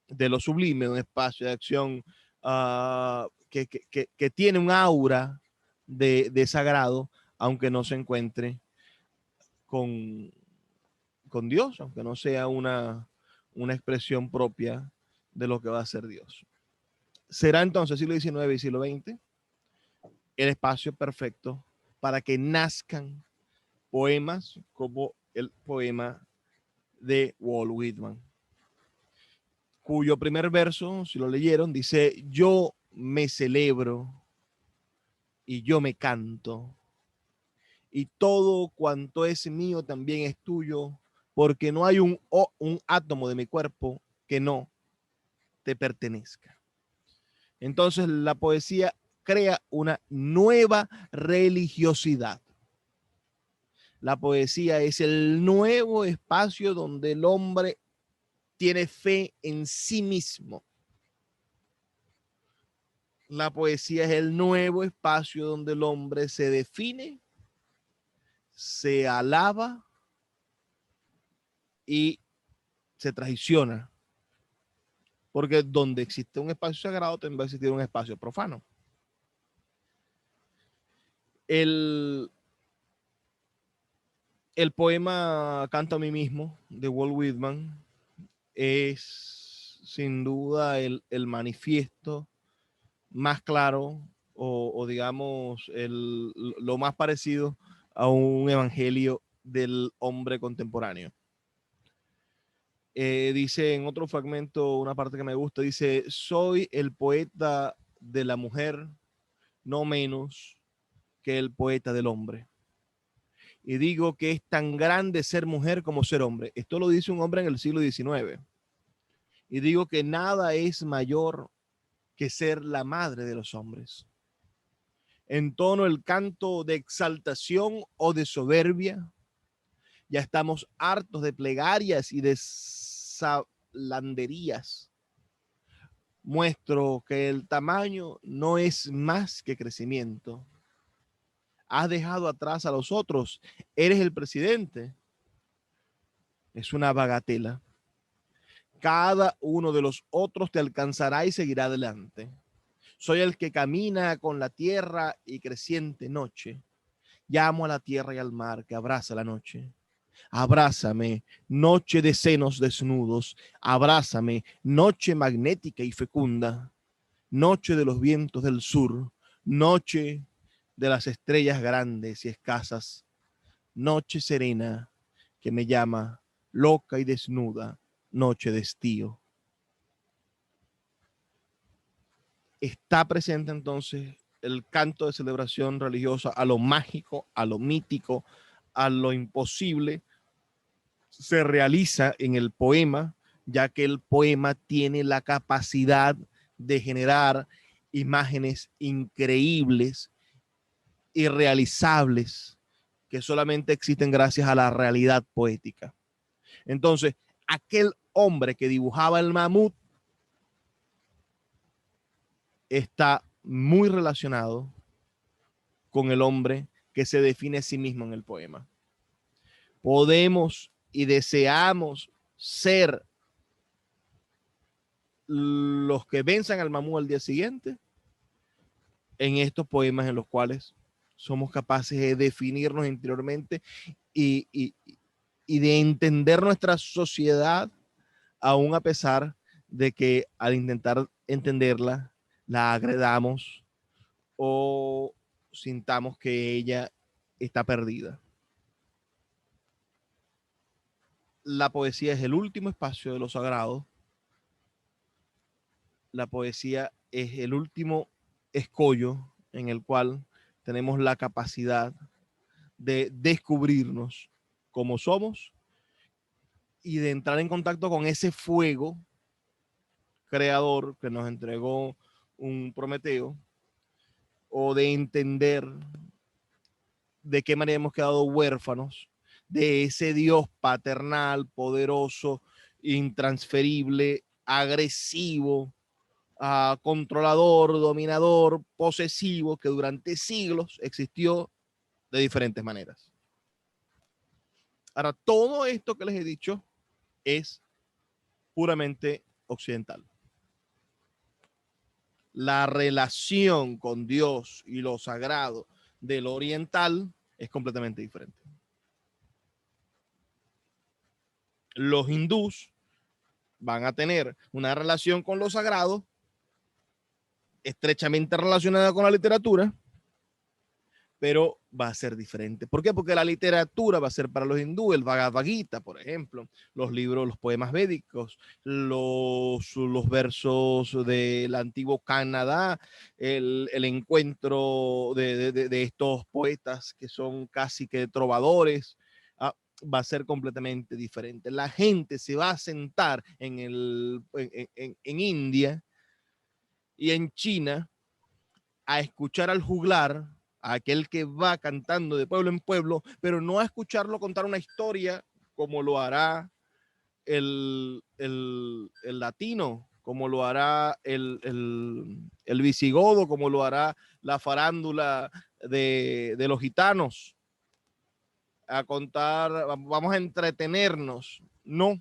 de lo sublime, un espacio de acción que tiene un aura de sagrado, aunque no se encuentre con, con Dios, aunque no sea una expresión propia de lo que va a ser Dios. Será entonces siglo XIX y siglo XX el espacio perfecto para que nazcan poemas como el poema de Walt Whitman, cuyo primer verso, si lo leyeron, dice: yo me celebro y yo me canto, y todo cuanto es mío también es tuyo, porque no hay un átomo de mi cuerpo que no te pertenezca. Entonces la poesía crea una nueva religiosidad. La poesía es el nuevo espacio donde el hombre tiene fe en sí mismo. La poesía es el nuevo espacio donde el hombre se define, se alaba y se traiciona. Porque donde existe un espacio sagrado también va a existir un espacio profano. El, el poema Canto a mí mismo de Walt Whitman es sin duda el manifiesto más claro o digamos lo más parecido a un evangelio del hombre contemporáneo. Dice en otro fragmento, una parte que me gusta, dice: soy el poeta de la mujer, no menos que el poeta del hombre. Y digo que es tan grande ser mujer como ser hombre. Esto lo dice un hombre en el siglo XIX. Y digo que nada es mayor que ser la madre de los hombres. Entono el canto de exaltación o de soberbia. Ya estamos hartos de plegarias y de sablanderías. Muestro que el tamaño no es más que crecimiento. Has dejado atrás a los otros. Eres el presidente. es una bagatela. Cada uno de los otros te alcanzará y seguirá adelante. Soy el que camina con la tierra y creciente noche. Llamo a la tierra y al mar que abraza la noche. Abrázame, noche de senos desnudos. Abrázame, noche magnética y fecunda. Noche de los vientos del sur. Noche de las estrellas grandes y escasas. Noche serena que me llama, loca y desnuda. Noche de estío. Está presente entonces el canto de celebración religiosa a lo mágico, a lo mítico, a lo imposible, se realiza en el poema, ya que el poema tiene la capacidad de generar imágenes increíbles, irrealizables, que solamente existen gracias a la realidad poética. Entonces, aquel hombre que dibujaba el mamut está muy relacionado con el hombre que se define a sí mismo en el poema. Podemos y deseamos ser los que venzan al mamú al día siguiente en estos poemas en los cuales somos capaces de definirnos interiormente y, y de entender nuestra sociedad, aún a pesar de que al intentar entenderla, la agredamos o sintamos que ella está perdida. La poesía es el último espacio de lo sagrado. La poesía es el último escollo en el cual tenemos la capacidad de descubrirnos como somos y de entrar en contacto con ese fuego creador que nos entregó un Prometeo, o de entender de qué manera hemos quedado huérfanos de ese Dios paternal, poderoso, intransferible, agresivo, controlador, dominador, posesivo, que durante siglos existió de diferentes maneras. Ahora, todo esto que les he dicho es puramente occidental. La relación con Dios y lo sagrado del oriental es completamente diferente. Los hindús van a tener una relación con lo sagrado estrechamente relacionada con la literatura, pero va a ser diferente. ¿Por qué? Porque la literatura va a ser para los hindúes, el Bhagavad Gita, por ejemplo, los libros, los poemas védicos, los versos del antiguo Canadá, el encuentro de estos poetas que son casi que trovadores, va a ser completamente diferente. La gente se va a sentar en India y en China a escuchar al juglar, a aquel que va cantando de pueblo en pueblo, pero no a escucharlo contar una historia como lo hará el latino, como lo hará el visigodo, como lo hará la farándula de los gitanos, a contar, vamos a entretenernos. No,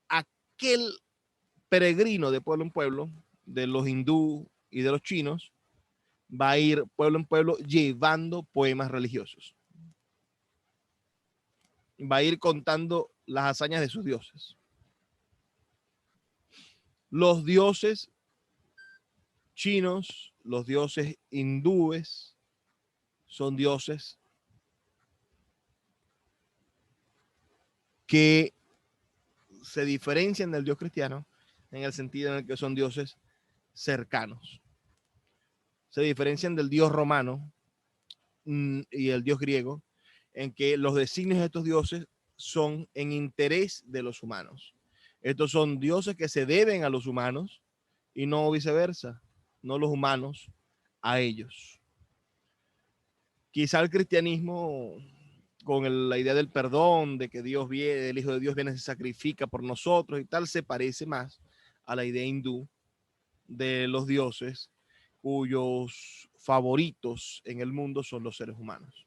aquel peregrino de pueblo en pueblo, de los hindú y de los chinos, va a ir pueblo en pueblo llevando poemas religiosos. Va a ir contando las hazañas de sus dioses. Los dioses chinos, los dioses hindúes, son dioses que se diferencian del dios cristiano en el sentido en el que son dioses cercanos. Se diferencian del dios romano y el dios griego, en que los designios de estos dioses son en interés de los humanos. Estos son dioses que se deben a los humanos y no viceversa, no los humanos a ellos. Quizá el cristianismo, con la idea del perdón, de que Dios viene, el Hijo de Dios viene y se sacrifica por nosotros y tal, se parece más a la idea hindú de los dioses cuyos favoritos en el mundo son los seres humanos.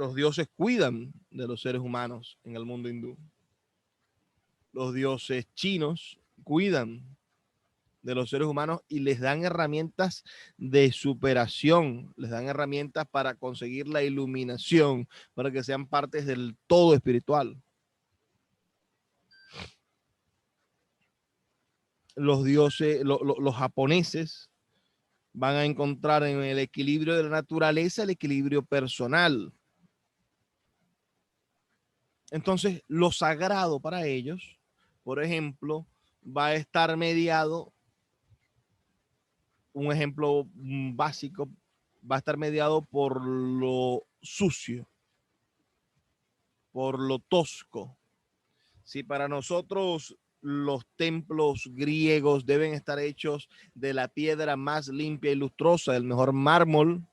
Los dioses cuidan de los seres humanos en el mundo hindú. Los dioses chinos cuidan de los seres humanos y les dan herramientas de superación, les dan herramientas para conseguir la iluminación, para que sean partes del todo espiritual. Los dioses, los japoneses van a encontrar en el equilibrio de la naturaleza el equilibrio personal. Entonces, lo sagrado para ellos, por ejemplo, va a estar mediado, un ejemplo básico, va a estar mediado por lo sucio, por lo tosco. Si para nosotros los templos griegos deben estar hechos de la piedra más limpia y lustrosa, del mejor mármol,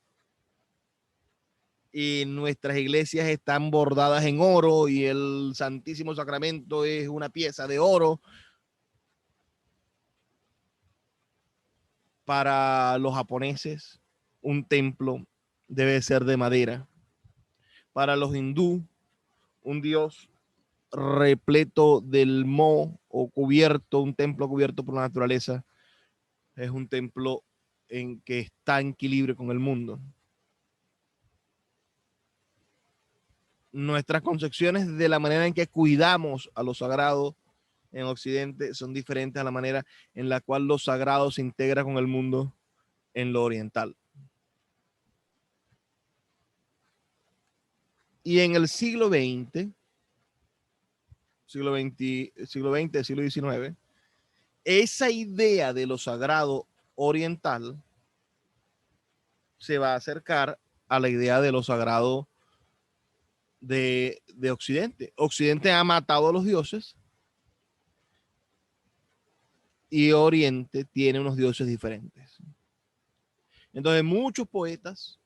y nuestras iglesias están bordadas en oro y el Santísimo Sacramento es una pieza de oro, para los japoneses un templo debe ser de madera. Para los hindú, un dios repleto del mo o cubierto, un templo cubierto por la naturaleza, es un templo en que está en equilibrio con el mundo. Nuestras concepciones de la manera en que cuidamos a lo sagrado en Occidente son diferentes a la manera en la cual lo sagrado se integra con el mundo en lo oriental. Y en el siglo XX, siglo XIX, esa idea de lo sagrado oriental se va a acercar a la idea de lo sagrado de Occidente. Occidente ha matado a los dioses y Oriente tiene unos dioses diferentes. Entonces muchos poetas,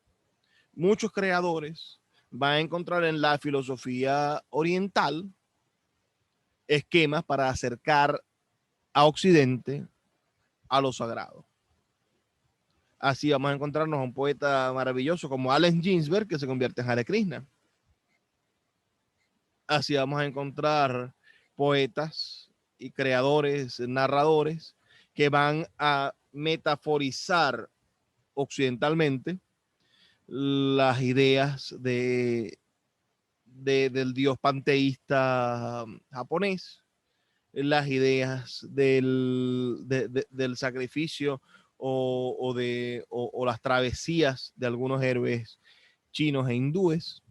muchos creadores van a encontrar en la filosofía oriental esquemas para acercar a Occidente a lo sagrado. Así vamos a encontrarnos a un poeta maravilloso como Allen Ginsberg, que se convierte en Hare Krishna. Así vamos a encontrar poetas y creadores, narradores, que van a metaforizar occidentalmente las ideas del dios panteísta japonés, las ideas del sacrificio o las travesías de algunos héroes chinos e hindúes,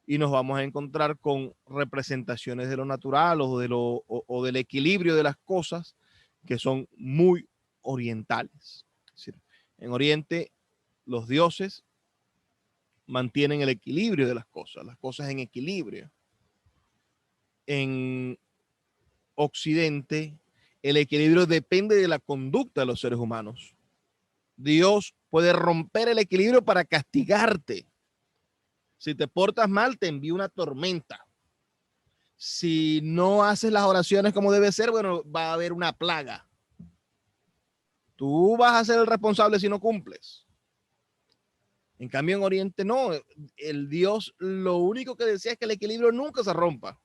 y nos vamos a encontrar con representaciones de lo natural o del equilibrio de las cosas que son muy orientales. Es decir, en Oriente los dioses mantienen el equilibrio de las cosas en equilibrio. En Occidente, el equilibrio depende de la conducta de los seres humanos. Dios puede romper el equilibrio para castigarte. Si te portas mal, te envía una tormenta. Si no haces las oraciones como debe ser, bueno, va a haber una plaga. Tú vas a ser el responsable si no cumples. En cambio, en Oriente no. El Dios lo único que decía es que el equilibrio nunca se rompa.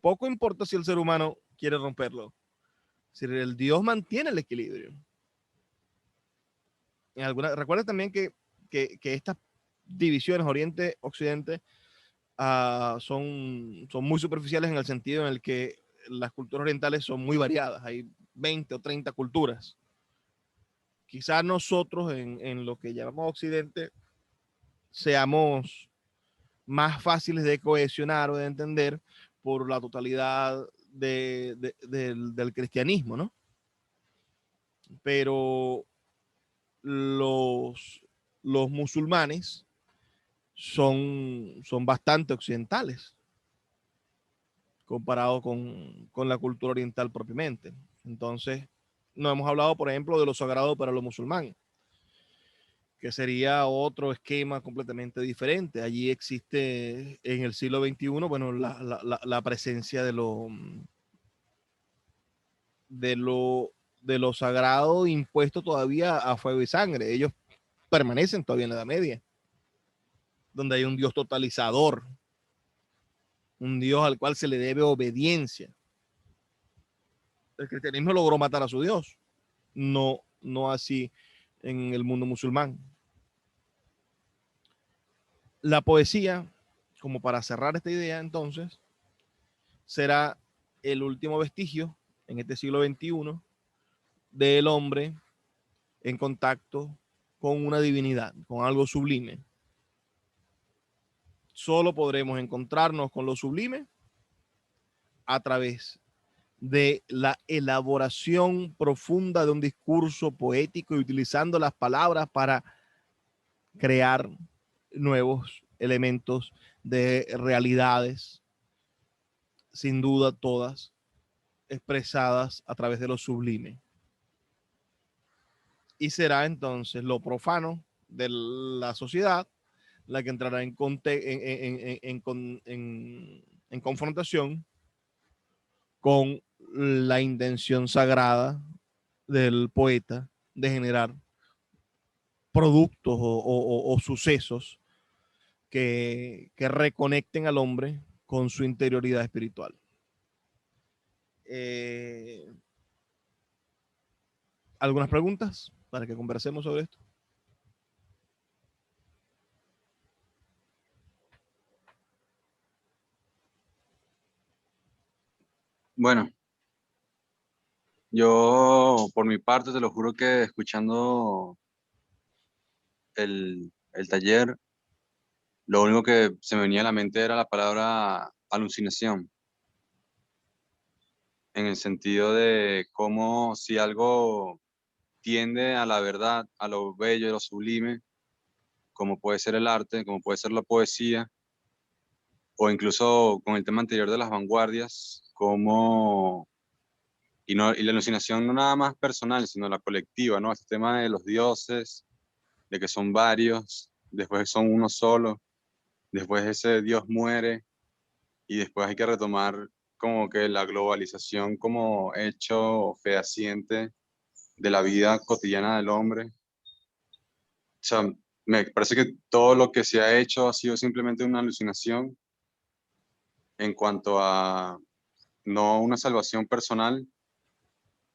Poco importa si el ser humano quiere romperlo. Si el Dios mantiene el equilibrio. Recuerda también que estas divisiones Oriente-Occidente son muy superficiales en el sentido en el que las culturas orientales son muy variadas. Hay 20 o 30 culturas. Quizás nosotros en lo que llamamos Occidente seamos más fáciles de cohesionar o de entender por la totalidad del cristianismo, ¿no? Pero los musulmanes son bastante occidentales comparado con la cultura oriental propiamente. Entonces, no hemos hablado, por ejemplo, de lo sagrado para los musulmanes, que sería otro esquema completamente diferente. Allí existe en el siglo XXI, bueno, la presencia de lo, de lo sagrado impuesto todavía a fuego y sangre. Ellos permanecen todavía en la Edad Media. donde hay un Dios totalizador, un Dios al cual se le debe obediencia. El cristianismo logró matar a su Dios, no así en el mundo musulmán. La poesía, como para cerrar esta idea, entonces, será el último vestigio en este siglo XXI del hombre en contacto con una divinidad, con algo sublime. Solo podremos encontrarnos con lo sublime a través de la elaboración profunda de un discurso poético y utilizando las palabras para crear nuevos elementos de realidades, sin duda todas expresadas a través de lo sublime. Y será entonces lo profano de la sociedad la que entrará en confrontación con la intención sagrada del poeta de generar productos o sucesos que reconecten al hombre con su interioridad espiritual. ¿Algunas preguntas para que conversemos sobre esto? Bueno, yo por mi parte te lo juro que escuchando el taller, lo único que se me venía a la mente era la palabra alucinación, en el sentido de cómo si algo tiende a la verdad, a lo bello y lo sublime, como puede ser el arte, como puede ser la poesía, o incluso con el tema anterior de las vanguardias, como, y la alucinación no nada más personal, sino la colectiva, ¿no? Este tema de los dioses, de que son varios, después son uno solo, después ese dios muere y después hay que retomar como que la globalización como hecho fehaciente de la vida cotidiana del hombre. O sea, me parece que todo lo que se ha hecho ha sido simplemente una alucinación en cuanto a no una salvación personal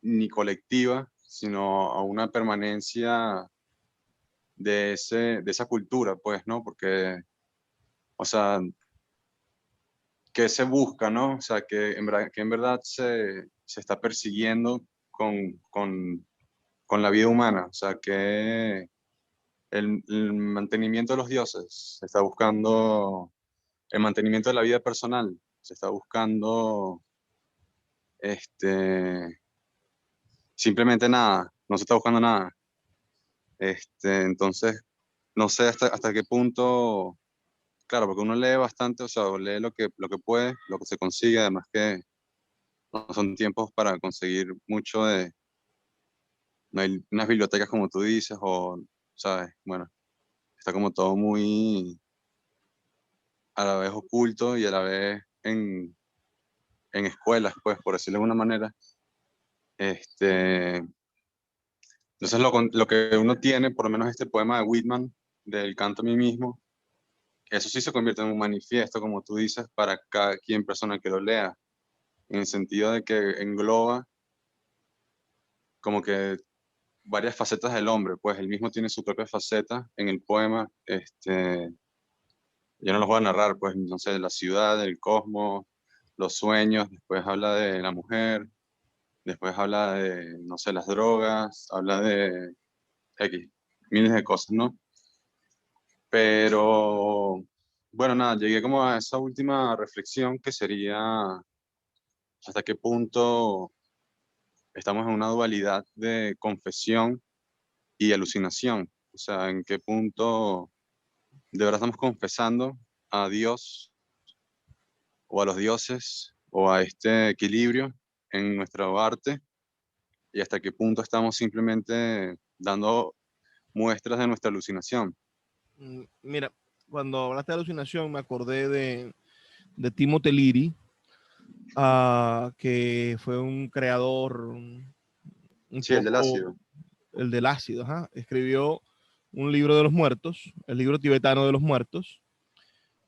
ni colectiva, sino a una permanencia de esa cultura, pues, ¿no? Porque, o sea, ¿qué se busca, no? O sea, que en verdad se está persiguiendo con la vida humana. O sea, que el mantenimiento de los dioses, se está buscando el mantenimiento de la vida personal, se está buscando este, simplemente nada, no se está buscando nada. Entonces, no sé hasta qué punto, claro, porque uno lee bastante, o sea, lee lo que puede, lo que se consigue, además que no son tiempos para conseguir mucho no hay unas bibliotecas como tú dices, o, ¿sabes? Bueno, está como todo muy a la vez oculto y a la vez en escuelas, pues, por decirlo de alguna manera. Este, entonces, lo que uno tiene, por lo menos este poema de Whitman, del canto a mí mismo, eso sí se convierte en un manifiesto, como tú dices, para cada quien persona que lo lea, en el sentido de que engloba como que varias facetas del hombre, pues él mismo tiene su propia faceta en el poema. Yo no los voy a narrar, pues, no sé, la ciudad, el cosmos, los sueños, después habla de la mujer, después habla de, no sé, las drogas, habla de X, miles de cosas, ¿no? Pero, bueno, nada, llegué como a esa última reflexión que sería hasta qué punto estamos en una dualidad de confesión y alucinación. O sea, en qué punto de verdad estamos confesando a Dios o a los dioses o a este equilibrio en nuestro arte y hasta qué punto estamos simplemente dando muestras de nuestra alucinación. Mira, cuando hablaste de alucinación me acordé de Timothy Leary, que fue un creador un Sí, el del poco, ácido. el del ácido, ajá. Escribió un libro de los muertos, el libro tibetano de los muertos,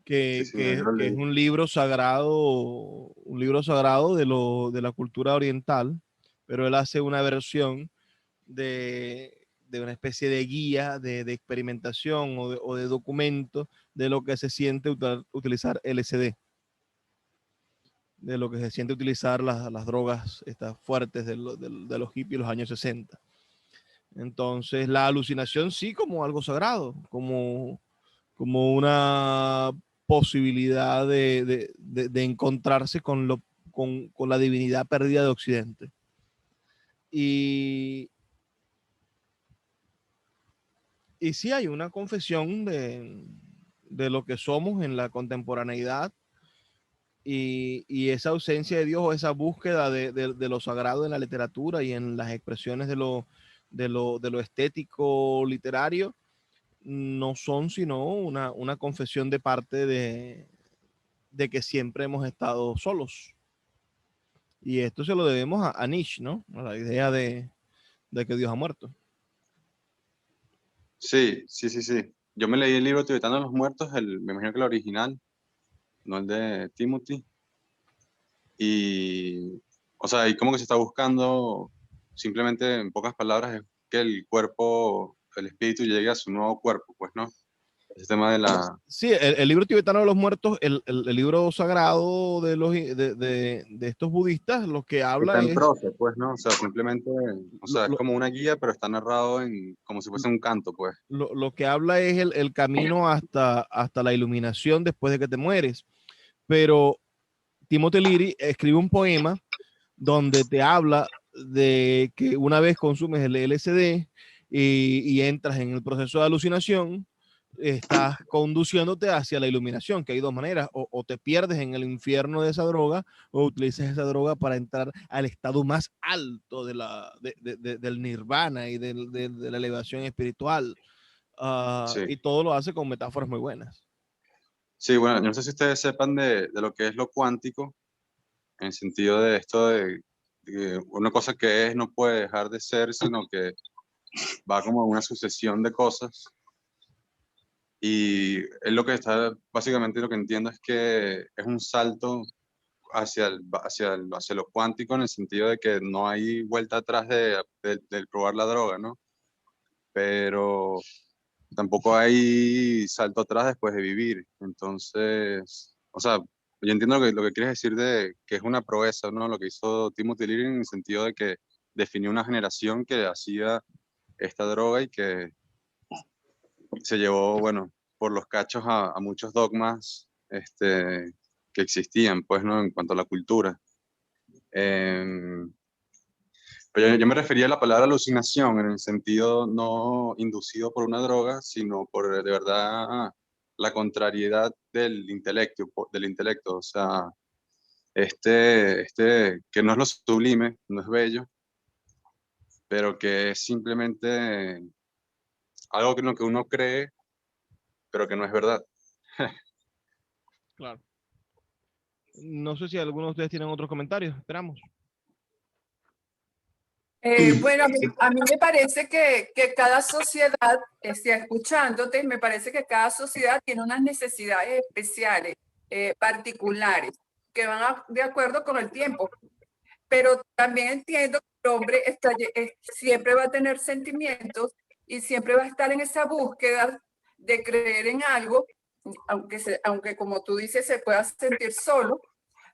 Sí, sí, yo lo que es leí. un libro sagrado de la cultura oriental, pero él hace una versión de una especie de guía de experimentación o de documento de lo que se siente utilizar LSD, de lo que se siente utilizar las drogas estas fuertes de los hippies de los años 60. Entonces, la alucinación sí como algo sagrado, como una posibilidad de encontrarse con la divinidad perdida de Occidente. Y, y sí hay una confesión de lo que somos en la contemporaneidad y esa ausencia de Dios o esa búsqueda de lo sagrado en la literatura y en las expresiones de lo estético literario no son sino una confesión de parte de que siempre hemos estado solos. Y esto se lo debemos a Nietzsche, ¿no? A la idea de que Dios ha muerto. Sí, sí, sí, sí. Yo me leí el libro Tibetano de los Muertos, me imagino que el original, no el de Timothy. Y, o sea, y como que se está buscando, simplemente en pocas palabras, es que el cuerpo, el espíritu llegue a su nuevo cuerpo, pues, ¿no? Ese tema de la... Sí, el libro tibetano de los muertos, el libro sagrado de estos budistas, lo que Está habla en es, prosa, pues, ¿no? O sea, simplemente, o lo, sea, es lo, como una guía, pero está narrado como si fuese un canto, pues. lo que habla es el camino hasta la iluminación después de que te mueres. Pero Timothy Leary escribe un poema donde te habla de que una vez consumes el LSD y entras en el proceso de alucinación, estás conduciéndote hacia la iluminación, que hay dos maneras, o te pierdes en el infierno de esa droga, o utilizas esa droga para entrar al estado más alto del nirvana y de la elevación espiritual. Sí. Y todo lo hace con metáforas muy buenas. Sí, bueno, yo no sé si ustedes sepan de lo que es lo cuántico, en el sentido de esto de que una cosa que es no puede dejar de ser, sino que va como una sucesión de cosas. Y es lo que está, básicamente lo que entiendo es que es un salto hacia lo cuántico en el sentido de que no hay vuelta atrás del probar la droga, ¿no? Pero tampoco hay salto atrás después de vivir. Entonces, o sea, yo entiendo lo que quieres decir de que es una proeza, ¿no? Lo que hizo Timothy Leary en el sentido de que definió una generación que hacía esta droga y que se llevó, bueno, por los cachos a muchos dogmas que existían, pues, ¿no? En cuanto a la cultura. Em, pero yo me refería a la palabra alucinación en el sentido no inducido por una droga, sino por de verdad la contrariedad del intelecto. O sea, que no es lo sublime, no es bello, pero que es simplemente algo que uno cree, pero que no es verdad. Claro. No sé si algunos de ustedes tienen otros comentarios. Esperamos. Bueno, a mí me parece que cada sociedad, escuchándote, me parece que cada sociedad tiene unas necesidades especiales, particulares, que van de acuerdo con el tiempo. Pero también entiendo que el hombre siempre va a tener sentimientos y siempre va a estar en esa búsqueda de creer en algo, aunque como tú dices, se pueda sentir solo,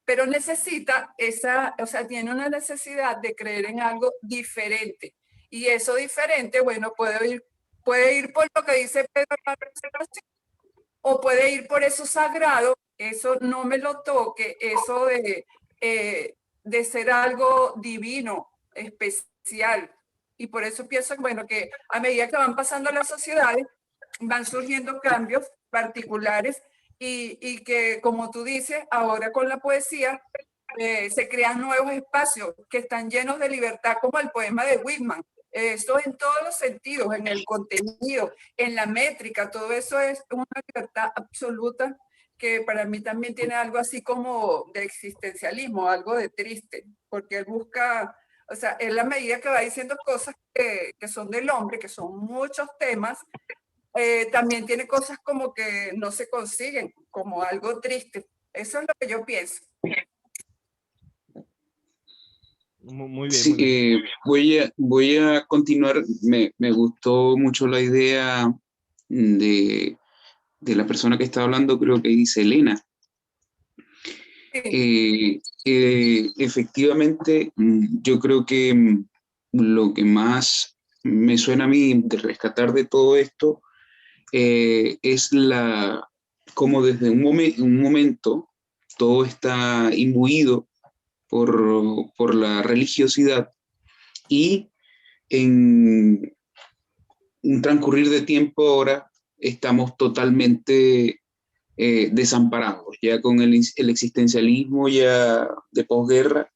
pero necesita o sea, tiene una necesidad de creer en algo diferente. Y eso diferente, bueno, puede ir por lo que dice Pedro o puede ir por eso sagrado, eso no me lo toque, eso de ser algo divino, especial. Y por eso pienso, bueno, que a medida que van pasando las sociedades, van surgiendo cambios particulares y que, como tú dices, ahora con la poesía se crean nuevos espacios que están llenos de libertad, como el poema de Whitman. Esto en todos los sentidos, en el contenido, en la métrica, todo eso es una libertad absoluta que para mí también tiene algo así como de existencialismo, algo de triste, porque él busca, o sea, en la medida que va diciendo cosas que son del hombre, que son muchos temas, también tiene cosas como que no se consiguen, como algo triste. Eso es lo que yo pienso. Muy bien, Sí, muy bien. voy a continuar. Me gustó mucho la idea de, de la persona que está hablando, creo que dice Elena. Sí. Efectivamente, yo creo que lo que más me suena a mí de rescatar de todo esto es como desde un momento todo está imbuido por la religiosidad y en un transcurrir de tiempo ahora estamos totalmente desamparados, ya con el existencialismo ya de posguerra,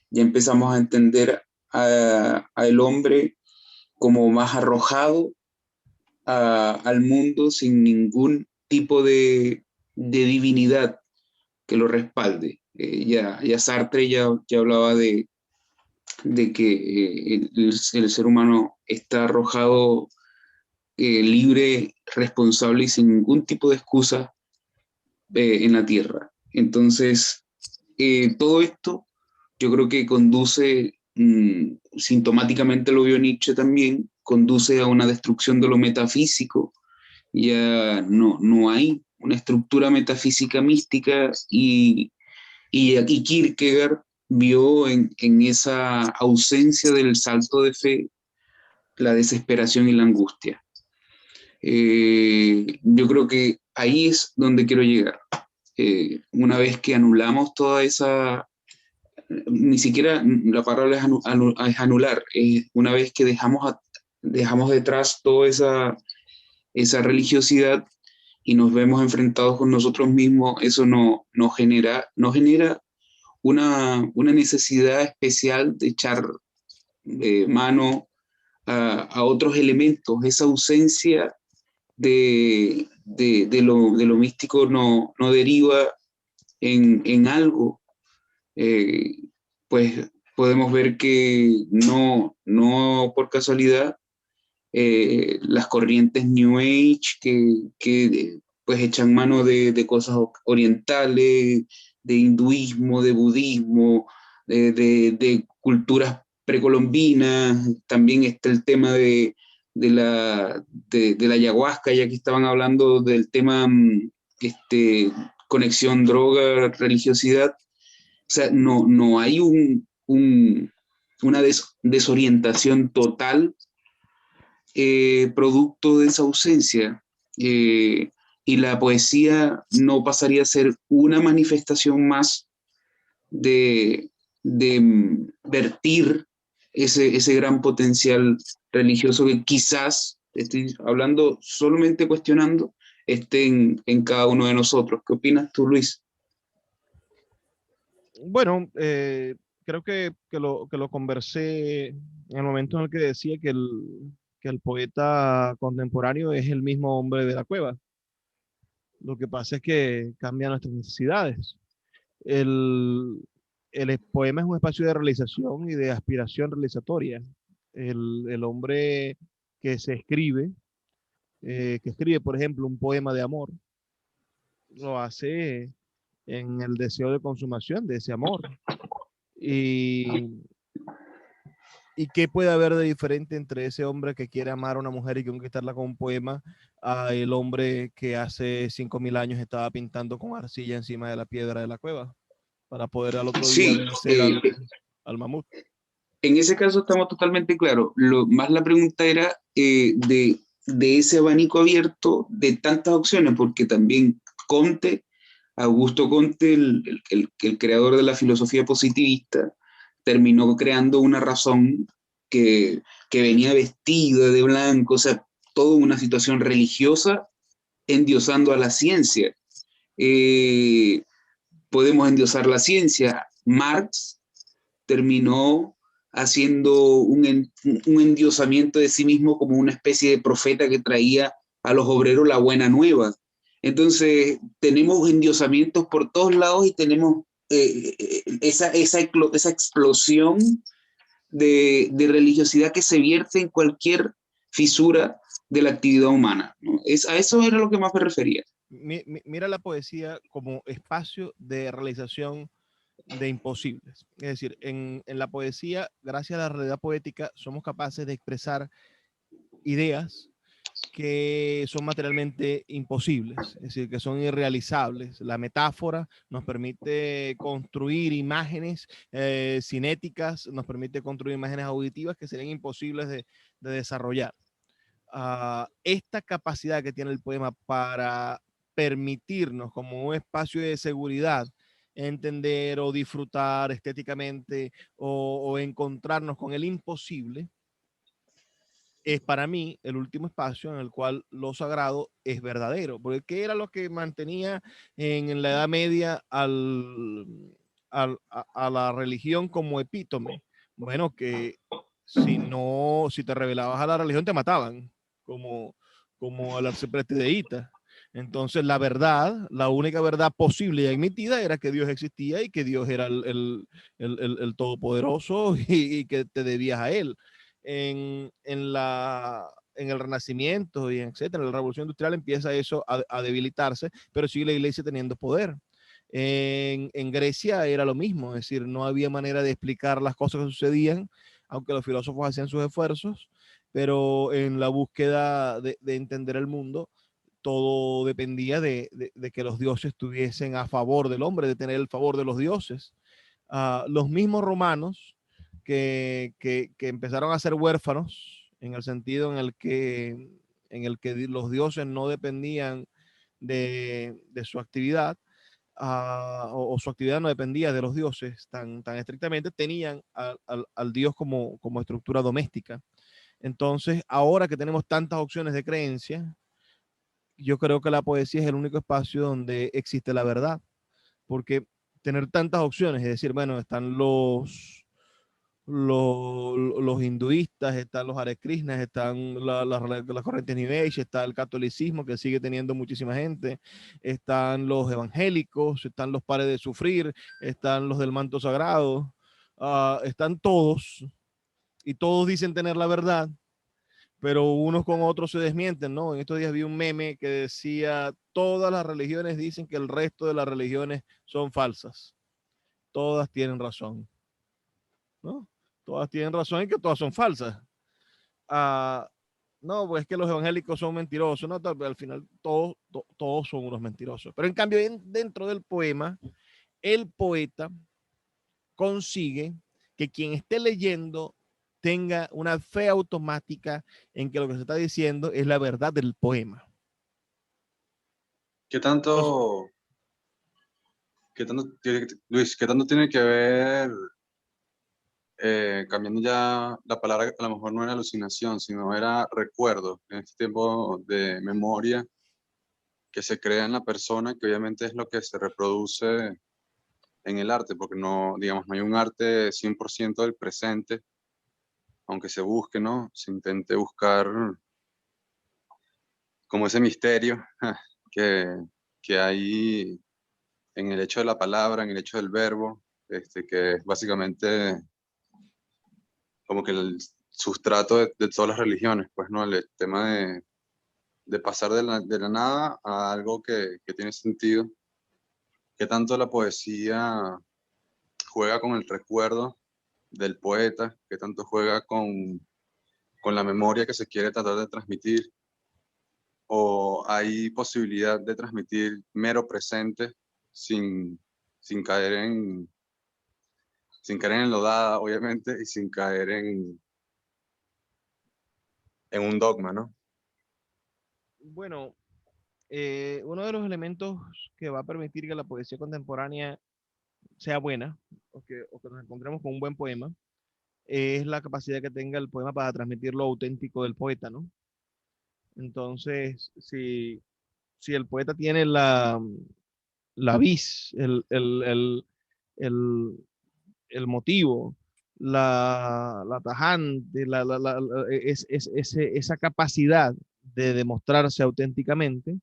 ya empezamos a entender al hombre como más arrojado al mundo sin ningún tipo de divinidad que lo respalde. Ya Sartre ya hablaba de que el ser humano está arrojado libre, responsable y sin ningún tipo de excusa en la tierra. Entonces, todo esto yo creo que conduce, sintomáticamente lo vio Nietzsche también, conduce a una destrucción de lo metafísico. Ya no hay una estructura metafísica mística y aquí Kierkegaard vio en esa ausencia del salto de fe la desesperación y la angustia. Yo creo que ahí es donde quiero llegar. Una vez que anulamos toda esa, ni siquiera la palabra es anular, una vez que dejamos detrás toda esa religiosidad y nos vemos enfrentados con nosotros mismos, eso no genera una necesidad especial de echar mano a otros elementos. Esa ausencia de lo místico no deriva en algo, pues podemos ver que no por casualidad las corrientes New Age que pues echan mano de cosas orientales, de hinduismo, de budismo, de culturas precolombinas. También está el tema de la ayahuasca, ya que estaban hablando del tema conexión droga, religiosidad. O sea, no hay una desorientación total producto de esa ausencia. Y la poesía no pasaría a ser una manifestación más de vertir ese gran potencial religioso que quizás, estoy hablando solamente cuestionando, esté en cada uno de nosotros. ¿Qué opinas tú, Luis? Bueno, creo que lo conversé en el momento en el que decía que el poeta contemporáneo es el mismo hombre de la cueva. Lo que pasa es que cambian nuestras necesidades. El, el poema es un espacio de realización y de aspiración realizatoria. El hombre que se escribe, que escribe, por ejemplo, un poema de amor, lo hace en el deseo de consumación de ese amor. Y, ¿Y qué puede haber de diferente entre ese hombre que quiere amar a una mujer y conquistarla con un poema a el hombre que hace 5.000 años estaba pintando con arcilla encima de la piedra de la cueva para poder al otro día Sí, vencer al mamut? en ese caso estamos totalmente claros. Más la pregunta era de ese abanico abierto de tantas opciones, porque también Comte, Augusto Comte, el creador de la filosofía positivista, terminó creando una razón que venía vestida de blanco, o sea, toda una situación religiosa endiosando a la ciencia. Eh, Podemos endiosar la ciencia. Marx terminó haciendo un endiosamiento de sí mismo como una especie de profeta que traía a los obreros la buena nueva. Entonces, tenemos endiosamientos por todos lados y tenemos esa explosión de religiosidad que se vierte en cualquier fisura de la actividad humana, ¿no? A eso era lo que más me refería. Mira la poesía como espacio de realización de imposibles. Es decir, en la poesía, gracias a la realidad poética, somos capaces de expresar ideas que son materialmente imposibles, es decir, que son irrealizables. La metáfora nos permite construir imágenes cinéticas, nos permite construir imágenes auditivas que serían imposibles de desarrollar. Esta capacidad que tiene el poema para permitirnos como un espacio de seguridad entender o disfrutar estéticamente o encontrarnos con el imposible, es para mí el último espacio en el cual lo sagrado es verdadero, porque ¿qué era lo que mantenía en la Edad Media a la religión como epítome? Bueno, que si te rebelabas a la religión te mataban, como al arcipreste de Ita. Entonces la verdad, la única verdad posible y admitida era que Dios existía y que Dios era el todopoderoso y que te debías a él. En el Renacimiento y etcétera, en la Revolución Industrial empieza eso a debilitarse, pero sigue la iglesia teniendo poder. En Grecia era lo mismo, es decir, no había manera de explicar las cosas que sucedían, aunque los filósofos hacían sus esfuerzos, pero en la búsqueda de entender el mundo, todo dependía de que los dioses estuviesen a favor del hombre, de tener el favor de los dioses. Los mismos romanos que empezaron a ser huérfanos, en el sentido en el que los dioses no dependían de su actividad, o su actividad no dependía de los dioses tan estrictamente, tenían al dios como estructura doméstica. Entonces, ahora que tenemos tantas opciones de creencia, yo creo que la poesía es el único espacio donde existe la verdad, porque tener tantas opciones, es decir, bueno, están los hinduistas, están los Hare Krishnas, están las corrientes New Age, está el catolicismo que sigue teniendo muchísima gente, están los evangélicos, están los pares de sufrir, están los del manto sagrado, están todos y todos dicen tener la verdad, pero unos con otros se desmienten, ¿no? En estos días vi un meme que decía, todas las religiones dicen que el resto de las religiones son falsas, todas tienen razón, ¿no? Todas tienen razón y que todas son falsas. Ah, no, pues es que los evangélicos son mentirosos, ¿no? Al final todos son unos mentirosos. Pero en cambio, dentro del poema, el poeta consigue que quien esté leyendo tenga una fe automática en que lo que se está diciendo es la verdad del poema. ¿Qué tanto, Luis, qué tanto tiene que ver, cambiando ya la palabra, a lo mejor no era alucinación, sino era recuerdo, en este tiempo de memoria que se crea en la persona, que obviamente es lo que se reproduce en el arte, porque no, digamos, no hay un arte 100% del presente, aunque se busque, ¿no? Se intente buscar como ese misterio que, que hay en el hecho de la palabra, en el hecho del verbo, que es básicamente como que el sustrato de todas las religiones, pues, ¿no? El tema de pasar de la nada a algo que tiene sentido. ¿Qué tanto la poesía juega con el recuerdo del poeta? ¿Qué tanto juega con la memoria que se quiere tratar de transmitir? ¿O hay posibilidad de transmitir mero presente sin, sin caer en, sin caer en enlodada, obviamente, y sin caer en un dogma, ¿no? Bueno, uno de los elementos que va a permitir que la poesía contemporánea sea buena o que nos encontremos con un buen poema es la capacidad que tenga el poema para transmitir lo auténtico del poeta, ¿no? Entonces, si el poeta tiene la vis, el, el motivo, la tajante, esa capacidad de demostrarse auténticamente,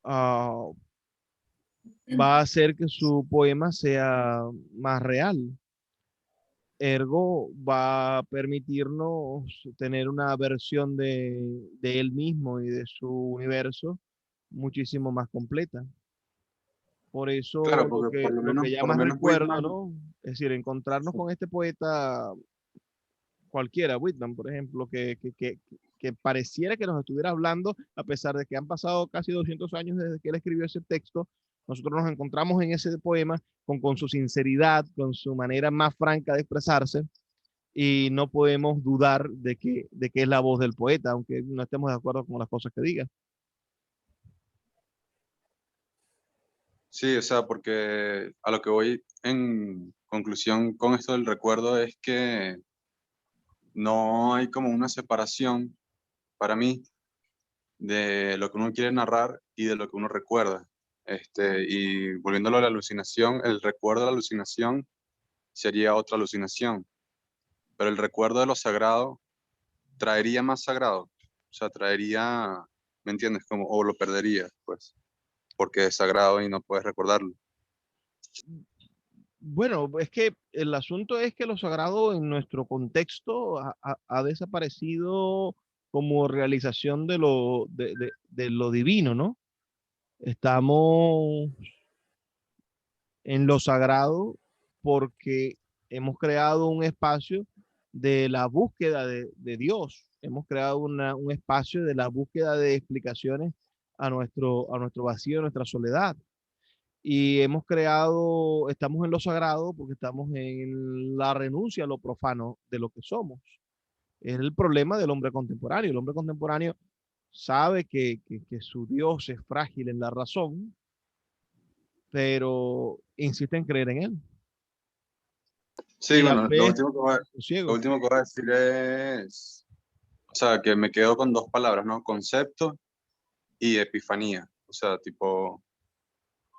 uh, va a hacer que su poema sea más real. Ergo va a permitirnos tener una versión de él mismo y de su universo muchísimo más completa. Por eso Claro, porque lo que por lo llamas menos recuerdo, Whitman, ¿no? Es decir, encontrarnos con este poeta cualquiera, Whitman, por ejemplo, que pareciera que nos estuviera hablando, a pesar de que han pasado casi 200 años desde que él escribió ese texto, nosotros nos encontramos en ese poema con su sinceridad, con su manera más franca de expresarse, y no podemos dudar de que es la voz del poeta, aunque no estemos de acuerdo con las cosas que diga. sí, o sea, porque a lo que voy en conclusión con esto del recuerdo es que no hay como una separación para mí de lo que uno quiere narrar y de lo que uno recuerda. Y volviéndolo a la alucinación, el recuerdo de la alucinación sería otra alucinación, pero el recuerdo de lo sagrado traería más sagrado, o sea, traería, ¿me entiendes? Como, o lo perdería, pues, porque es sagrado y no puedes recordarlo. Bueno, es que el asunto es que lo sagrado en nuestro contexto ha desaparecido como realización de lo divino, ¿no? Estamos en lo sagrado porque hemos creado un espacio de la búsqueda de Dios. Hemos creado un espacio de la búsqueda de explicaciones a nuestro vacío, a nuestra soledad. Y hemos creado, estamos en lo sagrado porque estamos en la renuncia a lo profano de lo que somos. Es el problema del hombre contemporáneo. El hombre contemporáneo sabe que su Dios es frágil en la razón, pero insiste en creer en él. Sí, Y la bueno, fe es lo ciego. último que voy a decir es, o sea, que me quedo con dos palabras, ¿no? Concepto y epifanía. O sea, tipo,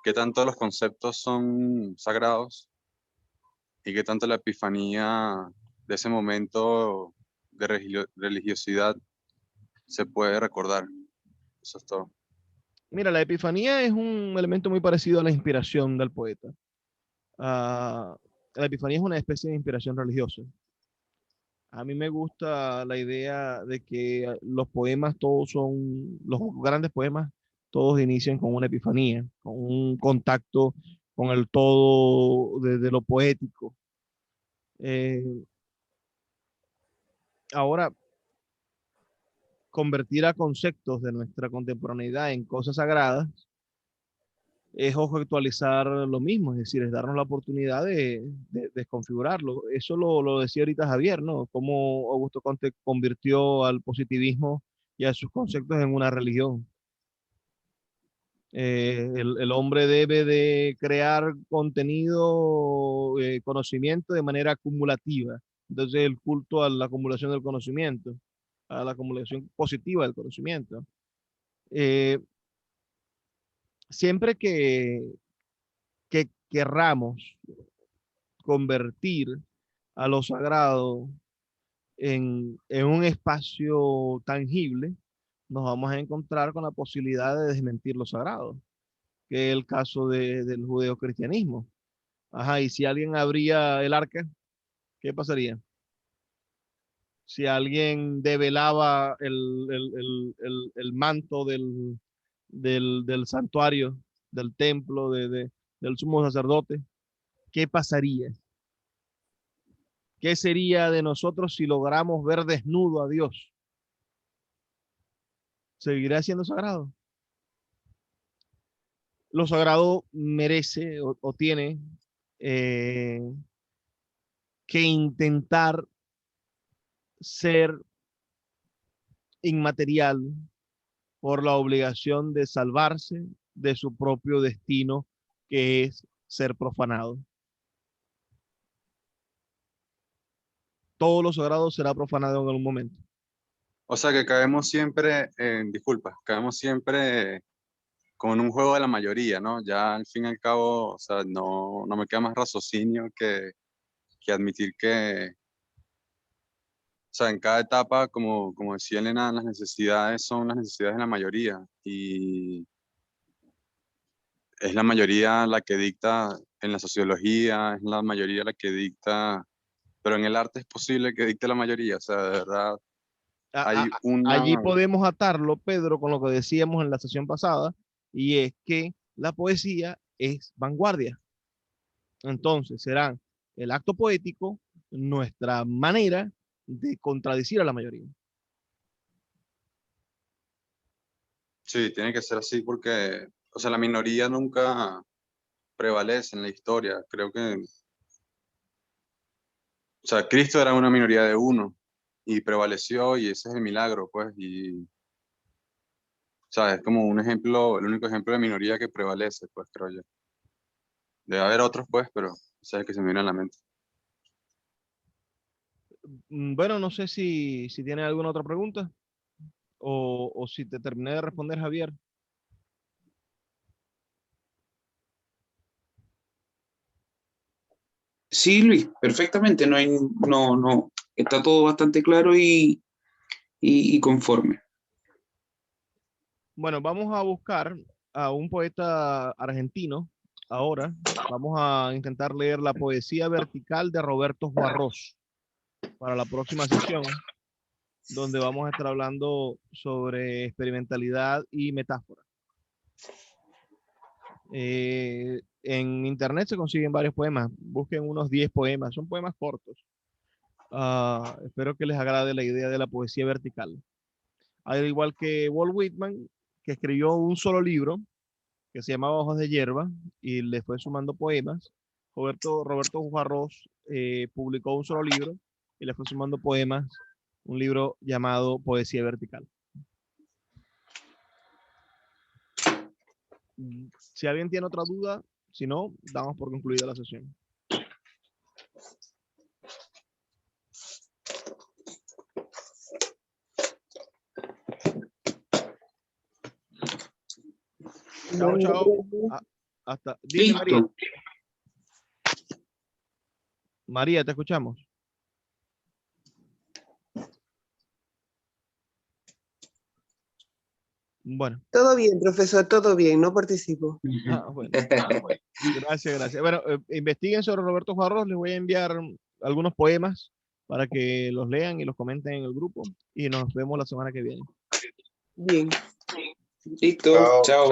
qué tanto los conceptos son sagrados y qué tanto la epifanía de ese momento de religiosidad se puede recordar. Eso es todo. Mira, la epifanía es un elemento muy parecido a la inspiración del poeta. Ah, la epifanía es una especie de inspiración religiosa. A mí me gusta la idea de que los poemas todos son, los grandes poemas todos inician con una epifanía, con un contacto con el todo de lo poético. Eh, ahora, convertir a conceptos de nuestra contemporaneidad en cosas sagradas es ojo actualizar lo mismo, es decir, es darnos la oportunidad de desconfigurarlo. Eso lo decía ahorita Javier, ¿no? Cómo Augusto Comte convirtió al positivismo y a sus conceptos en una religión. El hombre debe de crear contenido, conocimiento de manera acumulativa. Entonces el culto a la acumulación del conocimiento, a la acumulación positiva del conocimiento. Eh, siempre que querramos convertir a lo sagrado en un espacio tangible, nos vamos a encontrar con la posibilidad de desmentir lo sagrado, que es el caso del judeocristianismo. Ajá, y si alguien abría el arca, ¿qué pasaría? Si alguien develaba el manto del santuario, del templo, del sumo sacerdote, ¿qué pasaría? ¿Qué sería de nosotros si logramos ver desnudo a Dios? ¿Seguirá siendo sagrado? Lo sagrado merece o tiene eh, que intentar ser inmaterial por la obligación de salvarse de su propio destino, que es ser profanado. Todo lo sagrado será profanado en algún momento. O sea, que caemos siempre en, disculpa, caemos siempre como en un juego de la mayoría, ¿no? Ya al fin y al cabo, o sea, no me queda más raciocinio que admitir que, o sea, en cada etapa, como decía Elena, las necesidades son las necesidades de la mayoría y es la mayoría la que dicta en la sociología, es la mayoría la que dicta pero en el arte es posible que dicte la mayoría, o sea, de verdad, hay Allí podemos atarlo, Pedro, con lo que decíamos en la sesión pasada, y es que la poesía es vanguardia. Entonces, serán el acto poético nuestra manera de contradecir a la mayoría. Sí, tiene que ser así porque, o sea, la minoría nunca prevalece en la historia. Creo que, o sea, Cristo era una minoría de uno y prevaleció y ese es el milagro, pues, y, o sea, es como un ejemplo, el único ejemplo de minoría que prevalece, pues, creo yo. Debe haber otros, pues, pero ese es el que se me viene a la mente. Bueno, no sé si tiene alguna otra pregunta o si te terminé de responder, Javier. Sí, Luis, perfectamente. No, está todo bastante claro y conforme. Bueno, vamos a buscar a un poeta argentino. Ahora vamos a intentar leer la poesía vertical de Roberto Juarros para la próxima sesión, donde vamos a estar hablando sobre experimentalidad y metáfora. En internet se consiguen varios poemas. Busquen unos 10 poemas. Son poemas cortos. Espero que les agrade la idea de la poesía vertical. Al igual que Walt Whitman, que escribió un solo libro que se llamaba Ojos de Hierba y le fue sumando poemas. Roberto Juarros publicó un solo libro y le fue sumando poemas, un libro llamado Poesía Vertical. Si alguien tiene otra duda, si no, damos por concluida la sesión. Chao, chao. Hasta. Dime, María. Listo. María, te escuchamos. Bueno. Todo bien, profesor, todo bien, no participo. Bueno. Gracias. Bueno, investiguen sobre Roberto Juarros, les voy a enviar algunos poemas para que los lean y los comenten en el grupo y nos vemos la semana que viene. Bien. Listo, chao.